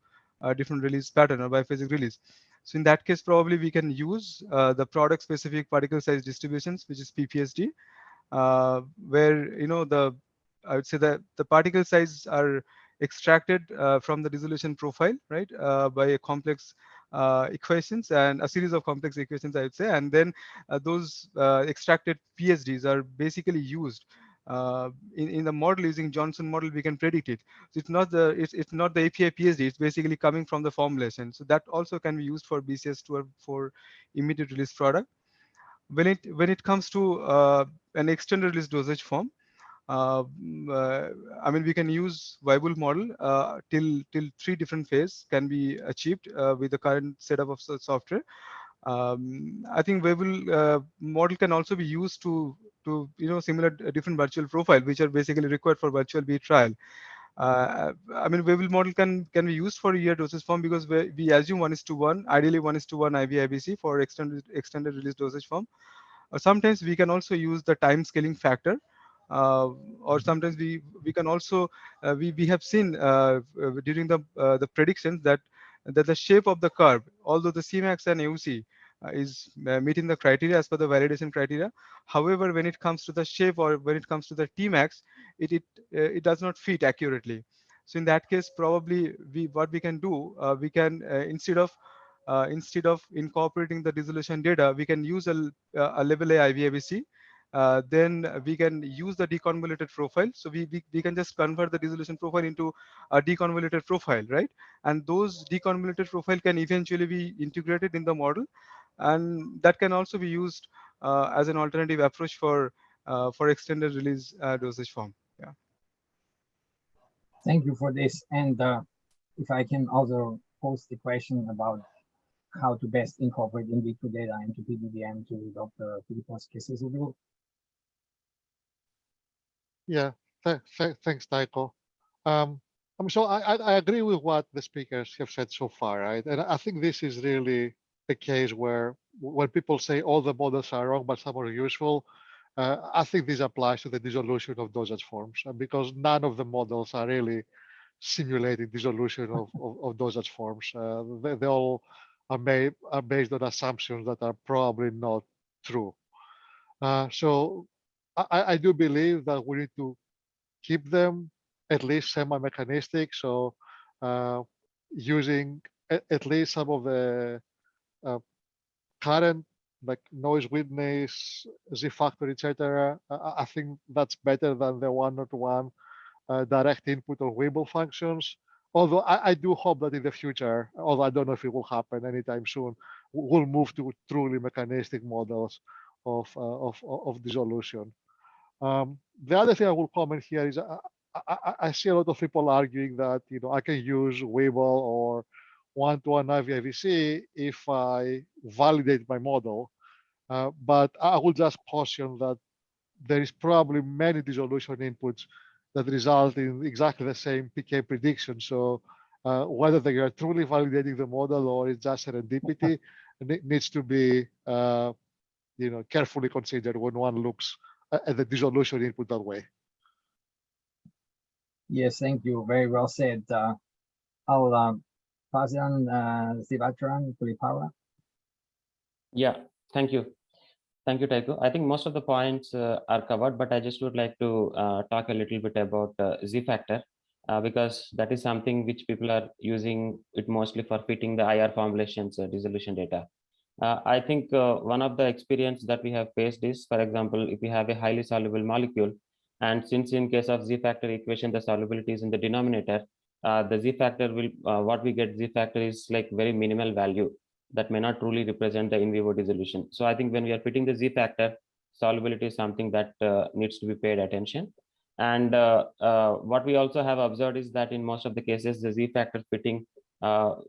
different release pattern or biphasic release. So in that case, probably we can use the product specific particle size distributions, which is PPSD, where I would say that the particle size are extracted from the dissolution profile, right, by a complex equations and a series of complex equations, I would say, and then those extracted PSDs are basically used in the model. Using Johnson model, we can predict it. So it's not the API PSD. It's basically coming from the formulation. So that also can be used for BCS2 or for immediate release product. When it comes to an extended release dosage form, I mean, we can use Weibull model till 3 different phases can be achieved with the current setup of software. I think Weibull model can also be used to similar different virtual profile, which are basically required for virtual B trial. I mean, Weibull model can be used for year dosage form because we assume 1:1, ideally 1:1 IV IBC for extended release dosage form. Or sometimes we can also use the time scaling factor, or sometimes we can also we have seen during the predictions that the shape of the curve, although the Cmax and AUC is meeting the criteria as per the validation criteria. However, when it comes to the shape or when it comes to the Tmax, it does not fit accurately. So in that case, probably what we can do, we can instead of incorporating the dissolution data, we can use a level A IVABC. Then we can use the deconvoluted profile. So we can just convert the dissolution profile into a deconvoluted profile, right? And those deconvoluted profile can eventually be integrated in the model, and that can also be used as an alternative approach for extended release dosage form. Yeah. Thank you for this. And if I can also pose the question about how to best incorporate in vitro data into PDDM to Dr. Fillippos Kesisoglou. Yeah, thanks, Tycho. So I agree with what the speakers have said so far, right? And I think this is really the case where when people say all the models are wrong, but some are useful, I think this applies to the dissolution of dosage forms, because none of the models are really simulating dissolution of dosage forms. They all are based on assumptions that are probably not true. So I do believe that we need to keep them at least semi-mechanistic. So using at least some of the current like noise witness, Z factor, etc. I think that's better than the one-to-one direct input of Weibull functions. Although I do hope that in the future, although I don't know if it will happen anytime soon, we'll move to truly mechanistic models of dissolution. The other thing I will comment here is I see a lot of people arguing that I can use Weibull or one-to-one IVIVC if I validate my model, but I will just caution that there is probably many dissolution inputs that result in exactly the same PK prediction. So whether they are truly validating the model or it's just serendipity needs to be carefully considered when one looks at the dissolution input that way. Yes, thank you. Very well said. I'll pass it on Sivacharan, Kollipara. Yeah, thank you. Thank you, Tycho. I think most of the points are covered, but I just would like to talk a little bit about Z factor because that is something which people are using it mostly for fitting the IR formulations dissolution data. I think one of the experience that we have faced is, for example, if we have a highly soluble molecule, and since in case of Z factor equation, the solubility is in the denominator, the Z factor will, what we get Z factor is like very minimal value that may not truly represent the in vivo dissolution. So I think when we are fitting the Z factor, solubility is something that needs to be paid attention. And what we also have observed is that in most of the cases, the Z factor fitting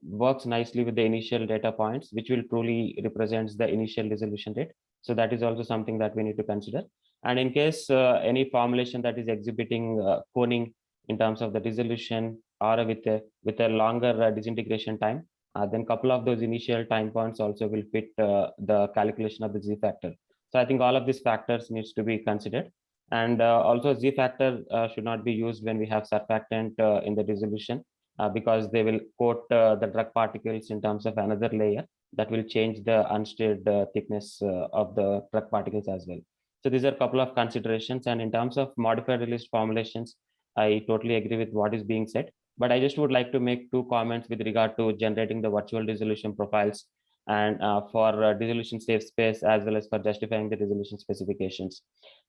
works nicely with the initial data points, which will truly represents the initial dissolution rate. So that is also something that we need to consider. And in case any formulation that is exhibiting coning in terms of the dissolution or with a longer disintegration time, then a couple of those initial time points also will fit the calculation of the Z factor. So I think all of these factors needs to be considered. And also Z factor should not be used when we have surfactant in the dissolution because they will coat the drug particles in terms of another layer that will change the unstirred thickness of the drug particles as well. So these are a couple of considerations. And in terms of modified release formulations, I totally agree with what is being said. But I just would like to make two comments with regard to generating the virtual dissolution profiles and for dissolution safe space as well as for justifying the dissolution specifications.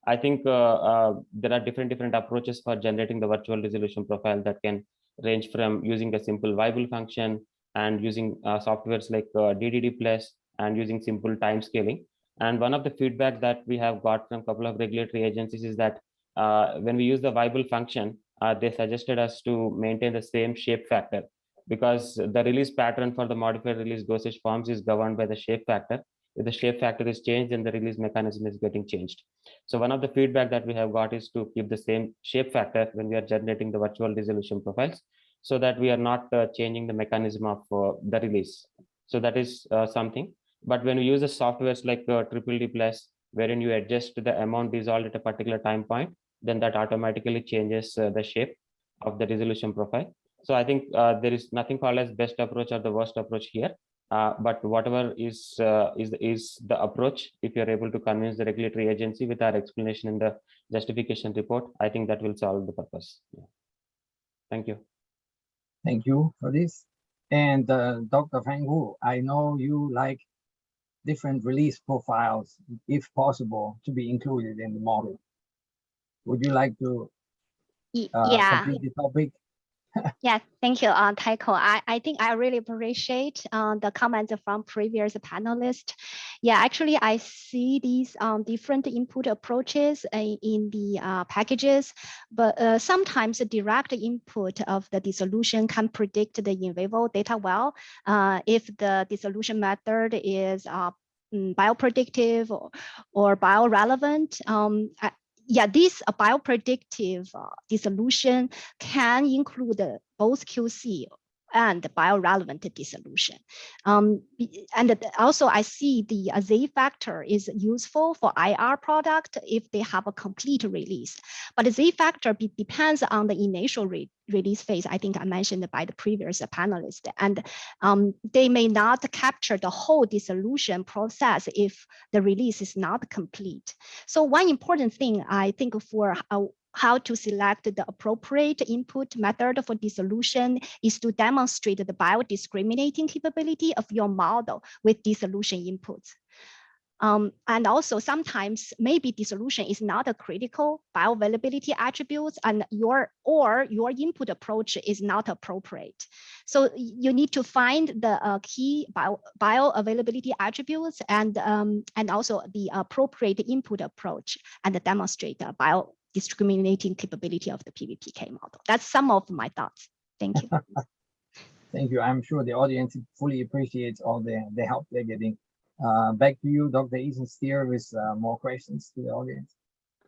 I think there are different approaches for generating the virtual dissolution profile that can range from using a simple Weibull function and using softwares like DDD plus and using simple time scaling. And one of the feedback that we have got from a couple of regulatory agencies is that when we use the Weibull function, they suggested us to maintain the same shape factor because the release pattern for the modified release dosage forms is governed by the shape factor. If the shape factor is changed, then the release mechanism is getting changed. So one of the feedback that we have got is to keep the same shape factor when we are generating the virtual dissolution profiles so that we are not changing the mechanism of the release. So that is something. But when we use the softwares like Triple D plus, wherein you adjust the amount dissolved at a particular time point, then that automatically changes the shape of the dissolution profile. So I think there is nothing called as best approach or the worst approach here. But whatever is the approach, if you're able to convince the regulatory agency with our explanation in the justification report, I think that will solve the purpose. Yeah. Thank you. Thank you for this. And Dr. Fang, I know you like different release profiles, if possible, to be included in the model. Would you like to complete the topic? Yeah, thank you, Tycho. I think I really appreciate the comments from previous panelists. Yeah, actually, I see these different input approaches in the packages, but sometimes the direct input of the dissolution can predict the in vivo data well. If the dissolution method is biopredictive or biorelevant, yeah, this biopredictive dissolution can include both QC and biorelevant dissolution. And also I see the Z factor is useful for IR product if they have a complete release. But the Z factor depends on the initial release phase, I think I mentioned by the previous panelist. And they may not capture the whole dissolution process if the release is not complete. So one important thing I think for how to select the appropriate input method for dissolution is to demonstrate the biodiscriminating capability of your model with dissolution inputs. And also sometimes maybe dissolution is not a critical bioavailability attributes and your input approach is not appropriate. So you need to find the key bioavailability attributes and also the appropriate input approach and demonstrate the biodiscriminating capability of the PBPK model. That's some of my thoughts. Thank you. Thank you. I'm sure the audience fully appreciates all the help they're getting. Back to you, Dr. Stier, with more questions to the audience.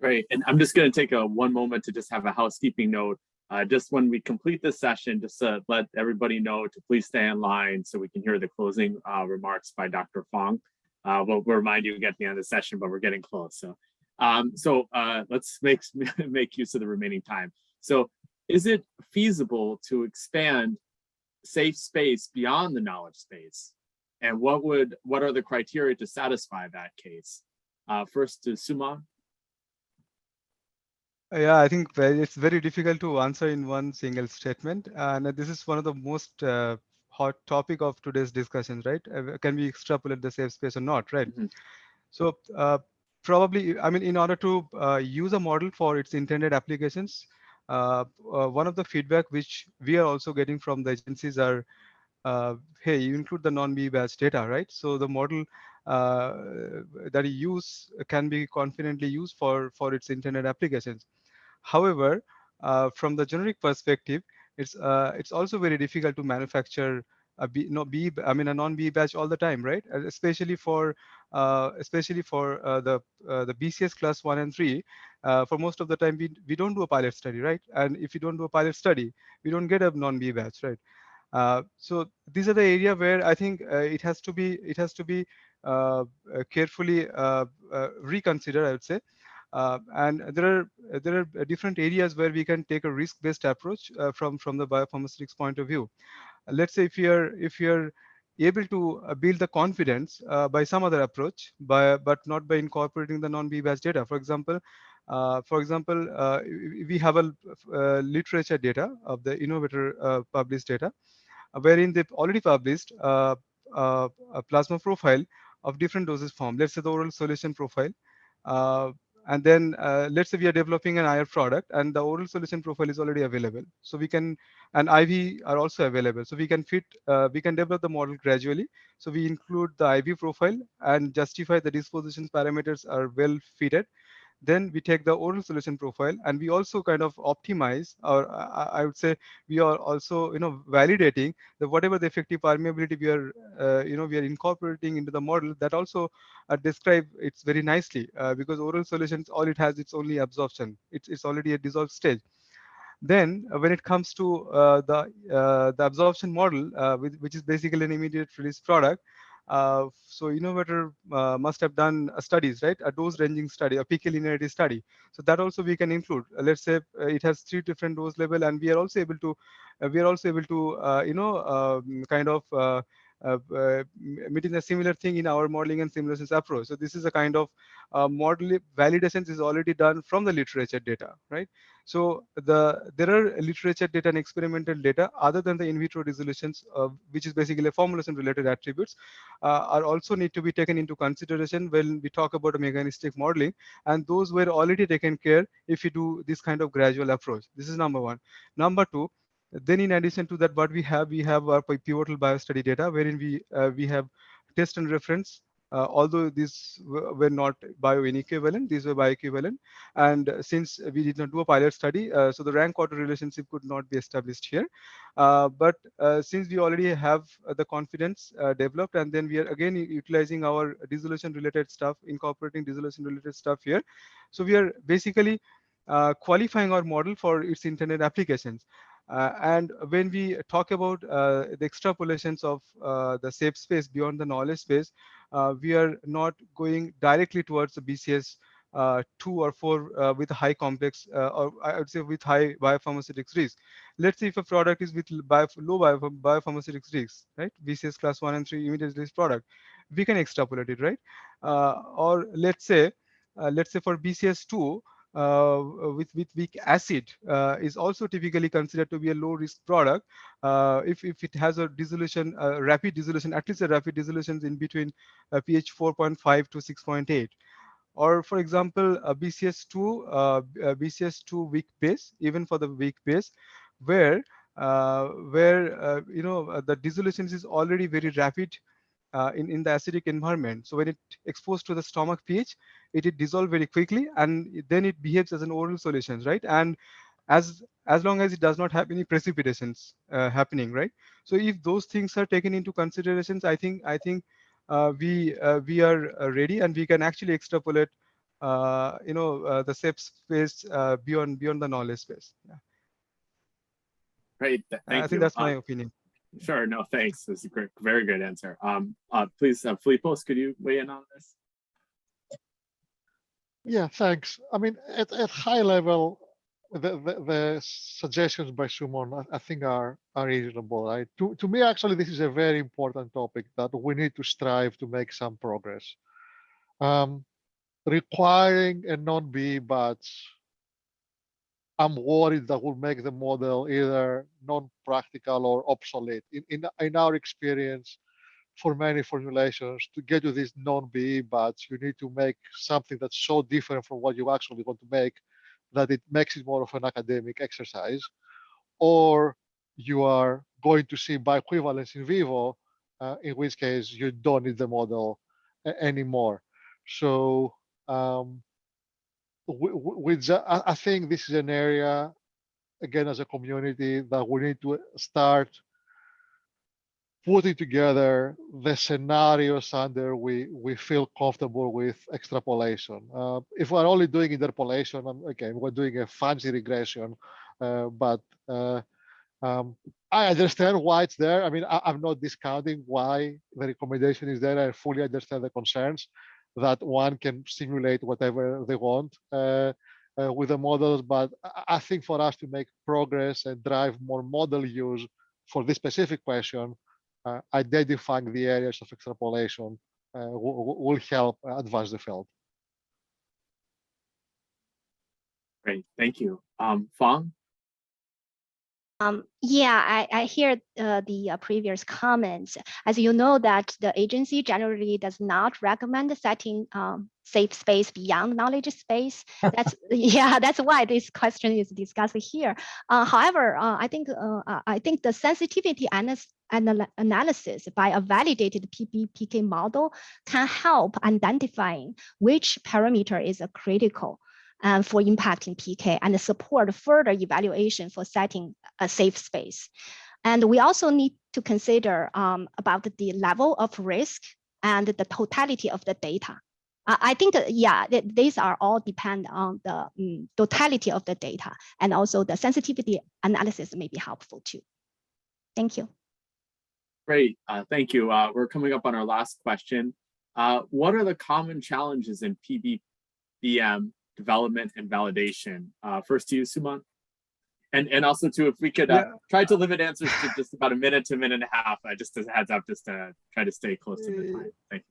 Great. And I'm just going to take one moment to just have a housekeeping note. Just when we complete this session, just let everybody know to please stay in line so we can hear the closing remarks by Dr. Fang. We'll remind you at the end of the session, but we're getting close. So, let's make use of the remaining time. So is it feasible to expand safe space beyond the knowledge space? And what are the criteria to satisfy that case? First to Sumon. Yeah, I think it's very difficult to answer in one single statement. And this is one of the most hot topic of today's discussions, right? Can we extrapolate the safe space or not, right? Mm-hmm. So probably, I mean, in order to use a model for its intended applications, one of the feedback which we are also getting from the agencies are, hey, you include the non-B batch data, right? So the model that you use can be confidently used for its intended applications. However, from the generic perspective, it's also very difficult to manufacture a a non-B batch all the time, right? Especially for the BCS class 1 and 3. For most of the time, we don't do a pilot study, right? And if you don't do a pilot study, we don't get a non-B batch, right? So these are the area where I think it has to be carefully reconsidered, I would say. And there are different areas where we can take a risk-based approach from the biopharmaceutics point of view. Let's say if you're able to build the confidence by some other approach, but not by incorporating the non-B batch data. For example, we have a literature data of the innovator published data, wherein they've already published a plasma profile of different doses form. Let's say the oral solution profile. And then let's say we are developing an IR product and the oral solution profile is already available. So we can, and IV are also available. So we can develop the model gradually. So we include the IV profile and justify the disposition parameters are well fitted. Then we take the oral solution profile and we also kind of optimize, or I would say we are also validating that whatever the effective permeability we are incorporating into the model, that also describe it's very nicely, because oral solutions, all it has, it's only absorption, it's already a dissolved stage. Then when it comes to the absorption model, which is basically an immediate release product, so innovator must have done studies, right? A dose ranging study, a PK linearity study. So that also we can include. Let's say it has 3 different dose level, and we are also able to kind of meeting a similar thing in our modeling and simulations approach. So this is a kind of model validations is already done from the literature data, right? So there are literature data and experimental data other than the in vitro resolutions, which is basically formulation related attributes, are also need to be taken into consideration when we talk about a mechanistic modeling, and those were already taken care if you do this kind of gradual approach. This is number one. Number two, then in addition to that, what we have our pivotal biostudy data, wherein we have test and reference. Although these were not bioinequivalent, these were bioequivalent. And since we did not do a pilot study, so the rank order relationship could not be established here. But since we already have the confidence developed, and then we are again utilizing our dissolution related stuff, incorporating dissolution related stuff here. So we are basically qualifying our model for its intended applications. And when we talk about the extrapolations of the safe space beyond the knowledge space, we are not going directly towards the BCS 2 or 4 with high complex, or I would say with high biopharmaceutics risk. Let's say if a product is with low biopharmaceutics risk, right? BCS class 1 and 3 immediate release product, we can extrapolate it, right? Or let's say for BCS 2, with weak acid is also typically considered to be a low risk product if it has a dissolution, rapid dissolution, at least a rapid dissolution in between pH 4.5 to 6.8. Or for example, BCS2 weak base, even for the weak base, where the dissolution is already very rapid in the acidic environment. So when it exposed to the stomach pH, it dissolves very quickly, and then it behaves as an oral solution, right? And as long as it does not have any precipitations happening, right? So if those things are taken into considerations, I think we are ready, and we can actually extrapolate the safe space beyond the knowledge space. Yeah. Great, I thank think you. that's my opinion. Sure, no, thanks. That's a great, very good answer. Please, Fillippos, could you weigh in on this? Yeah, thanks. I mean, at high level, the suggestions by Sumon, I think are reasonable. Right? To me, actually, this is a very important topic that we need to strive to make some progress. Requiring a non-BE batch, I'm worried that will make the model either non-practical or obsolete. In our experience, for many formulations, to get to this non-BE batch, you need to make something that's so different from what you actually want to make that it makes it more of an academic exercise, or you are going to see bioequivalence in vivo, in which case you don't need the model anymore. So I think this is an area, again, as a community, that we need to start putting together the scenarios under we feel comfortable with extrapolation. If we're only doing interpolation, again, we're doing a fancy regression, but I understand why it's there. I mean, I'm not discounting why the recommendation is there. I fully understand the concerns that one can simulate whatever they want with the models, but I think for us to make progress and drive more model use for this specific question, identifying the areas of extrapolation will help advance the field. Great, thank you. Fang? Yeah, I hear the previous comments. As you know, that the agency generally does not recommend setting safe space beyond knowledge space. That's yeah, that's why this question is discussed here. However, I think the sensitivity analysis by a validated PBPK model can help identifying which parameter is critical for impacting PK and support further evaluation for setting a safe space. And we also need to consider about the level of risk and the totality of the data. I think, yeah, these are all depend on the totality of the data, and also the sensitivity analysis may be helpful too. Thank you. Great, thank you. We're coming up on our last question. What are the common challenges in PBBM development and validation? First to you, Sumon. And also too, if we could try to limit answers to just about a minute to a minute and a half, just as a heads up, just to try to stay close to the time. Thank you.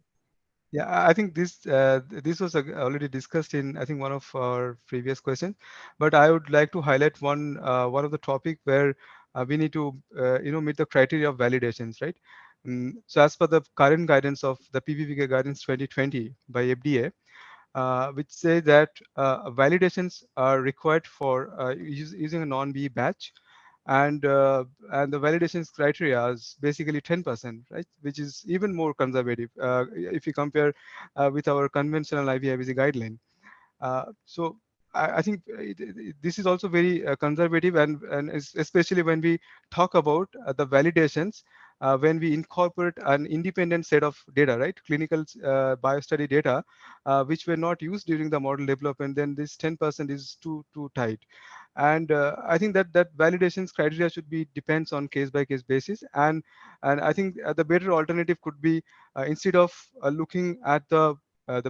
Yeah, I think this was already discussed in, I think, one of our previous questions, but I would like to highlight one of the topic where we need to meet the criteria of validations, right? So as per the current guidance of the PBPK guidance 2020 by FDA, which say that validations are required for using a non-BE batch, and the validations criteria is basically 10%, right? Which is even more conservative if you compare with our conventional IV-IBC guideline. So I think this is also very conservative, and especially when we talk about the validations, when we incorporate an independent set of data, right? Clinical biostudy data, which were not used during the model development, then this 10% is too tight. And I think that validations criteria should be depends on case by case basis. And I think the better alternative could be instead of looking at the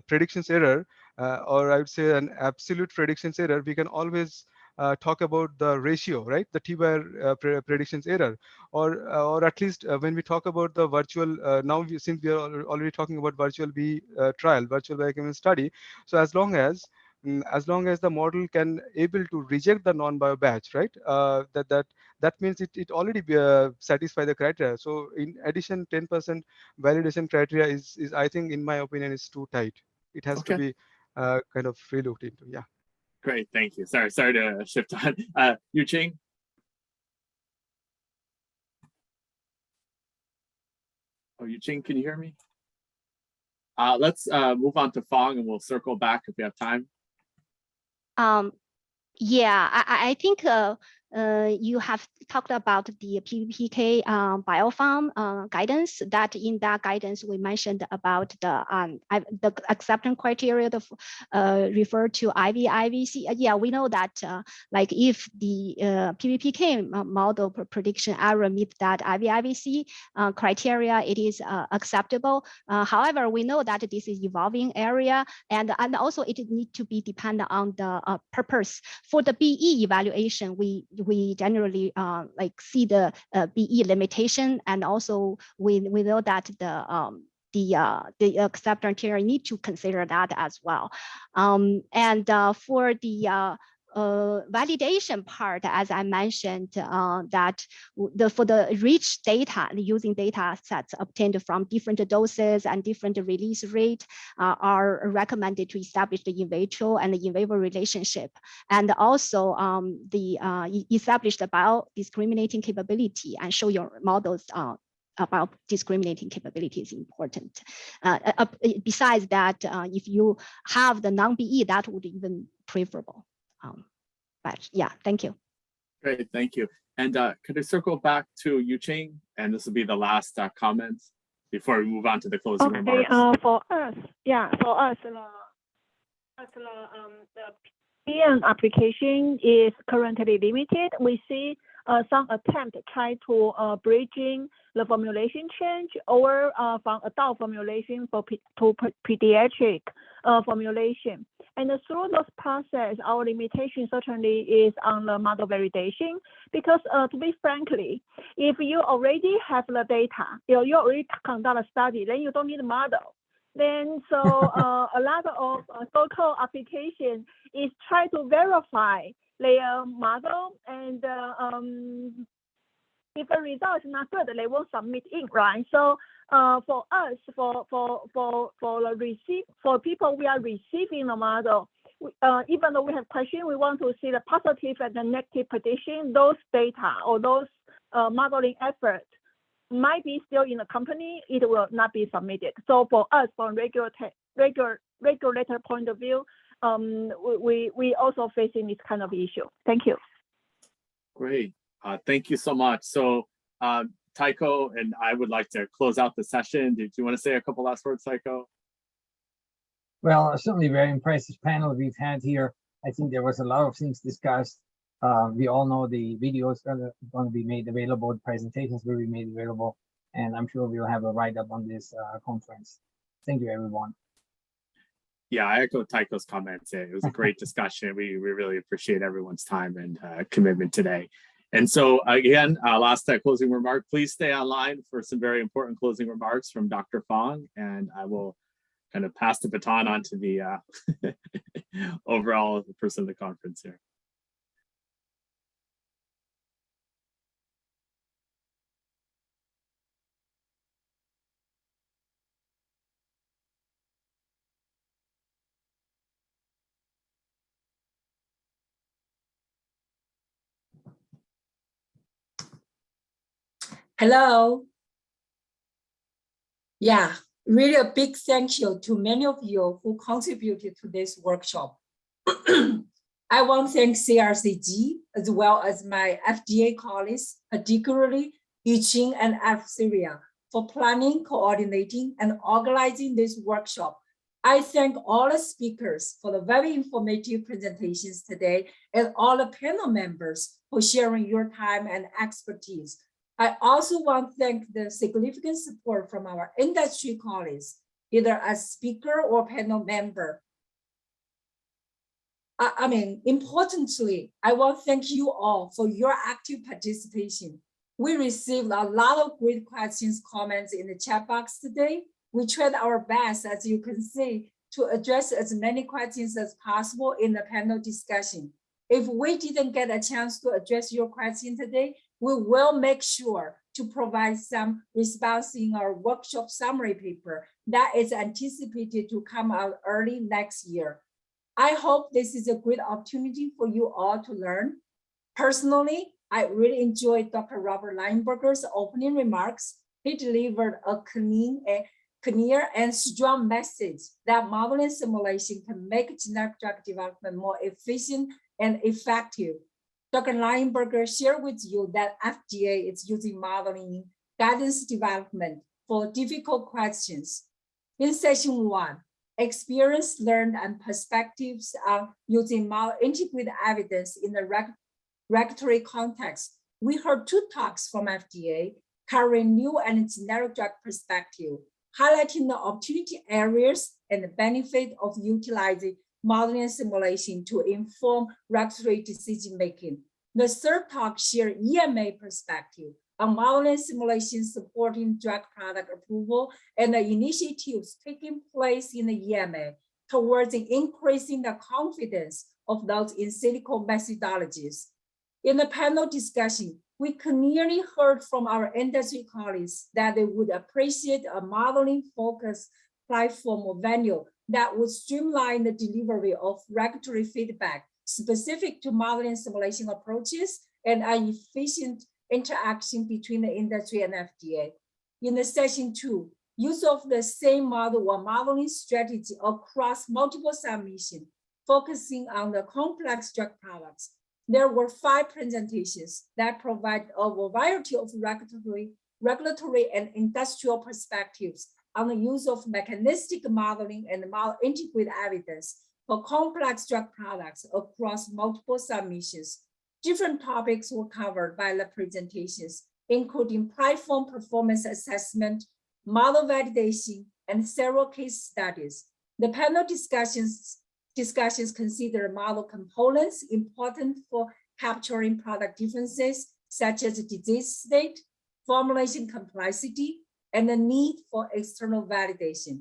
predictions error, or I would say an absolute predictions error, we can always talk about the ratio, right? The t-bar predictions error, or at least when we talk about the virtual, since we are already talking about virtual B trial, virtual biochemical study. So as long as the model can able to reject the non-bio batch, right? That means it already satisfy the criteria. So in addition, 10% validation criteria is I think, in my opinion, is too tight. It has to be kind of relooked into. Yeah. Great, thank you. Sorry to shift on. Yuching. Oh, Yuching, can you hear me? Let's move on to Fang, and we'll circle back if we have time. Yeah, I think you have talked about the PBPK biofarm guidance. That in that guidance we mentioned about the acceptance criteria referred to IVC. Yeah, we know that like if the PBPK model prediction error meet that IVC criteria, it is acceptable. However, we know that this is evolving area, and also it need to be dependent on the purpose. For the BE evaluation, we generally like see the BE limitation, and also we know that the acceptance criteria need to consider that as well. And for the validation part, as I mentioned, that for the rich data, using data sets obtained from different doses and different release rate are recommended to establish the in vitro and the in vivo relationship, and also establish the bio-discriminating capability and show your models about discriminating capability is important. Besides that, if you have the non-BE, that would even preferable. But yeah, thank you. Great, thank you. And could I circle back to Yuching? And this will be the last comments before we move on to the closing remarks. For us, the PM application is currently limited. We see some attempt to try to bridging the formulation change or from adult formulation to pediatric formulation. And through those process, our limitation certainly is on the model validation, because to be frankly, if you already have the data, you already conduct a study, then you don't need a model. Then so a lot of so-called application is try to verify their model, and if the result is not good, they won't submit in, right? So for us, for people we are receiving the model, even though we have questions, we want to see the positive and the negative prediction. Those data or those modeling efforts might be still in the company. It will not be submitted. So for us, from regulator point of view, we also facing this kind of issue. Thank you. Great. Thank you so much. So Tycho and I would like to close out the session. Did you want to say a couple last words, Tycho? Well, certainly very impressive panel we've had here. I think there was a lot of things discussed. We all know the videos are going to be made available, the presentations will be made available, and I'm sure we'll have a write-up on this conference. Thank you, everyone. Yeah, I echo Tycho's comments. It was a great discussion. We really appreciate everyone's time and commitment today. And so again, last closing remark, please stay online for some very important closing remarks from Dr. Fang, and I will kind of pass the baton on to the overall person of the conference here. Hello. Yeah, really a big thank you to many of you who contributed to this workshop. I want to thank CRCG as well as my FDA colleagues, particularly Yuching and Syria, for planning, coordinating, and organizing this workshop. I thank all the speakers for the very informative presentations today, and all the panel members for sharing your time and expertise. I also want to thank the significant support from our industry colleagues, either as speaker or panel member. Importantly, I want to thank you all for your active participation. We received a lot of great questions, comments in the chat box today. We tried our best, as you can see, to address as many questions as possible in the panel discussion. If we didn't get a chance to address your question today, we will make sure to provide some response in our workshop summary paper that is anticipated to come out early next year. I hope this is a great opportunity for you all to learn. Personally, I really enjoyed Dr. Robert Leinberger's opening remarks. He delivered a clear and strong message that modeling simulation can make generic drug development more efficient and effective. Dr. Leinberger shared with you that FDA is using modeling in guidance development for difficult questions. In session 1, experience learned and perspectives are using integrated evidence in the regulatory context. We heard 2 talks from FDA covering new and generic drug perspective, highlighting the opportunity areas and the benefit of utilizing modeling and simulation to inform regulatory decision-making. The 3rd talk shared EMA perspective on modeling and simulation supporting drug product approval and the initiatives taking place in the EMA towards increasing the confidence of those in silico methodologies. In the panel discussion, we clearly heard from our industry colleagues that they would appreciate a modeling-focused platform or venue that would streamline the delivery of regulatory feedback specific to modeling simulation approaches and an efficient interaction between the industry and FDA. In the session 2, use of the same model or modeling strategy across multiple submissions, focusing on the complex drug products. There were 5 presentations that provide a variety of regulatory and industrial perspectives on the use of mechanistic modeling and integrated evidence for complex drug products across multiple submissions. Different topics were covered by the presentations, including platform performance assessment, model validation, and several case studies. The panel discussions consider model components important for capturing product differences, such as disease state, formulation complexity, and the need for external validation.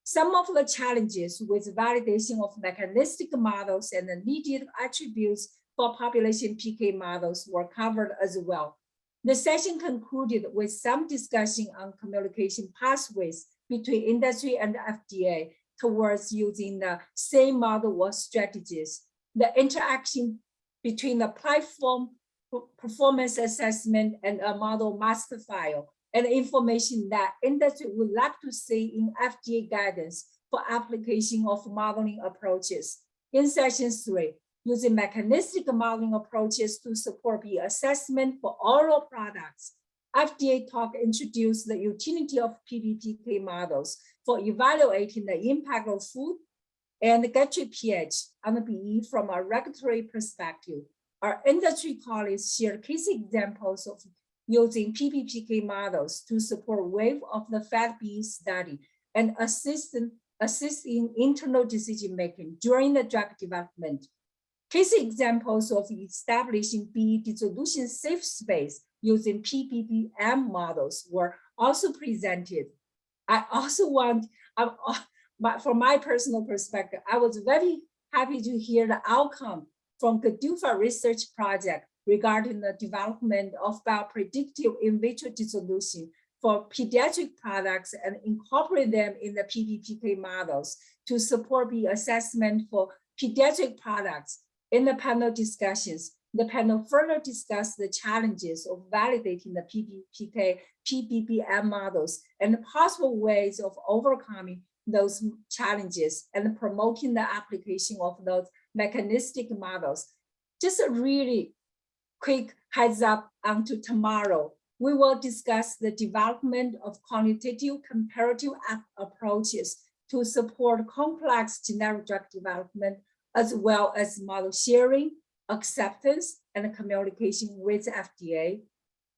Some of the challenges with validation of mechanistic models and the needed attributes for population PK models were covered as well. The session concluded with some discussion on communication pathways between industry and FDA towards using the same model or strategies. The interaction between the platform performance assessment and a model master file and information that industry would like to see in FDA guidance for application of modeling approaches. In session 3, using mechanistic modeling approaches to support the assessment for oral products, FDA talk introduced the utility of PBPK models for evaluating the impact of food and gastric pH on the BE from a regulatory perspective. Our industry colleagues share case examples of using PBPK models to support wave of the fat BE study and assist in internal decision-making during the drug development. Case examples of establishing BE dissolution safe space using PBPM models were also presented. I also want, from my personal perspective, I was very happy to hear the outcome from the GDUFA research project regarding the development of biopredictive in vitro dissolution for pediatric products and incorporate them in the PBPK models to support the assessment for pediatric products. In the panel discussions, the panel further discussed the challenges of validating the PBPM models and the possible ways of overcoming those challenges and promoting the application of those mechanistic models. Just a really quick heads up onto tomorrow. We will discuss the development of quantitative comparative approaches to support complex generic drug development, as well as model sharing, acceptance, and communication with FDA.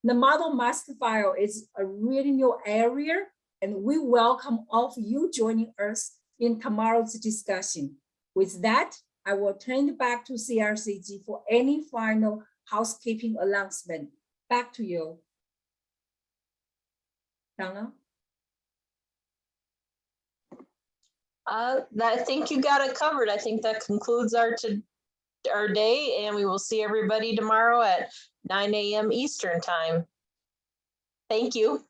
The model master file is a really new area, and we welcome all of you joining us in tomorrow's discussion. With that, I will turn it back to CRCG for any final housekeeping announcement. Back to you. Donna? I think you got it covered. I think that concludes our day, and we will see everybody tomorrow at 9 a.m. Eastern time. Thank you.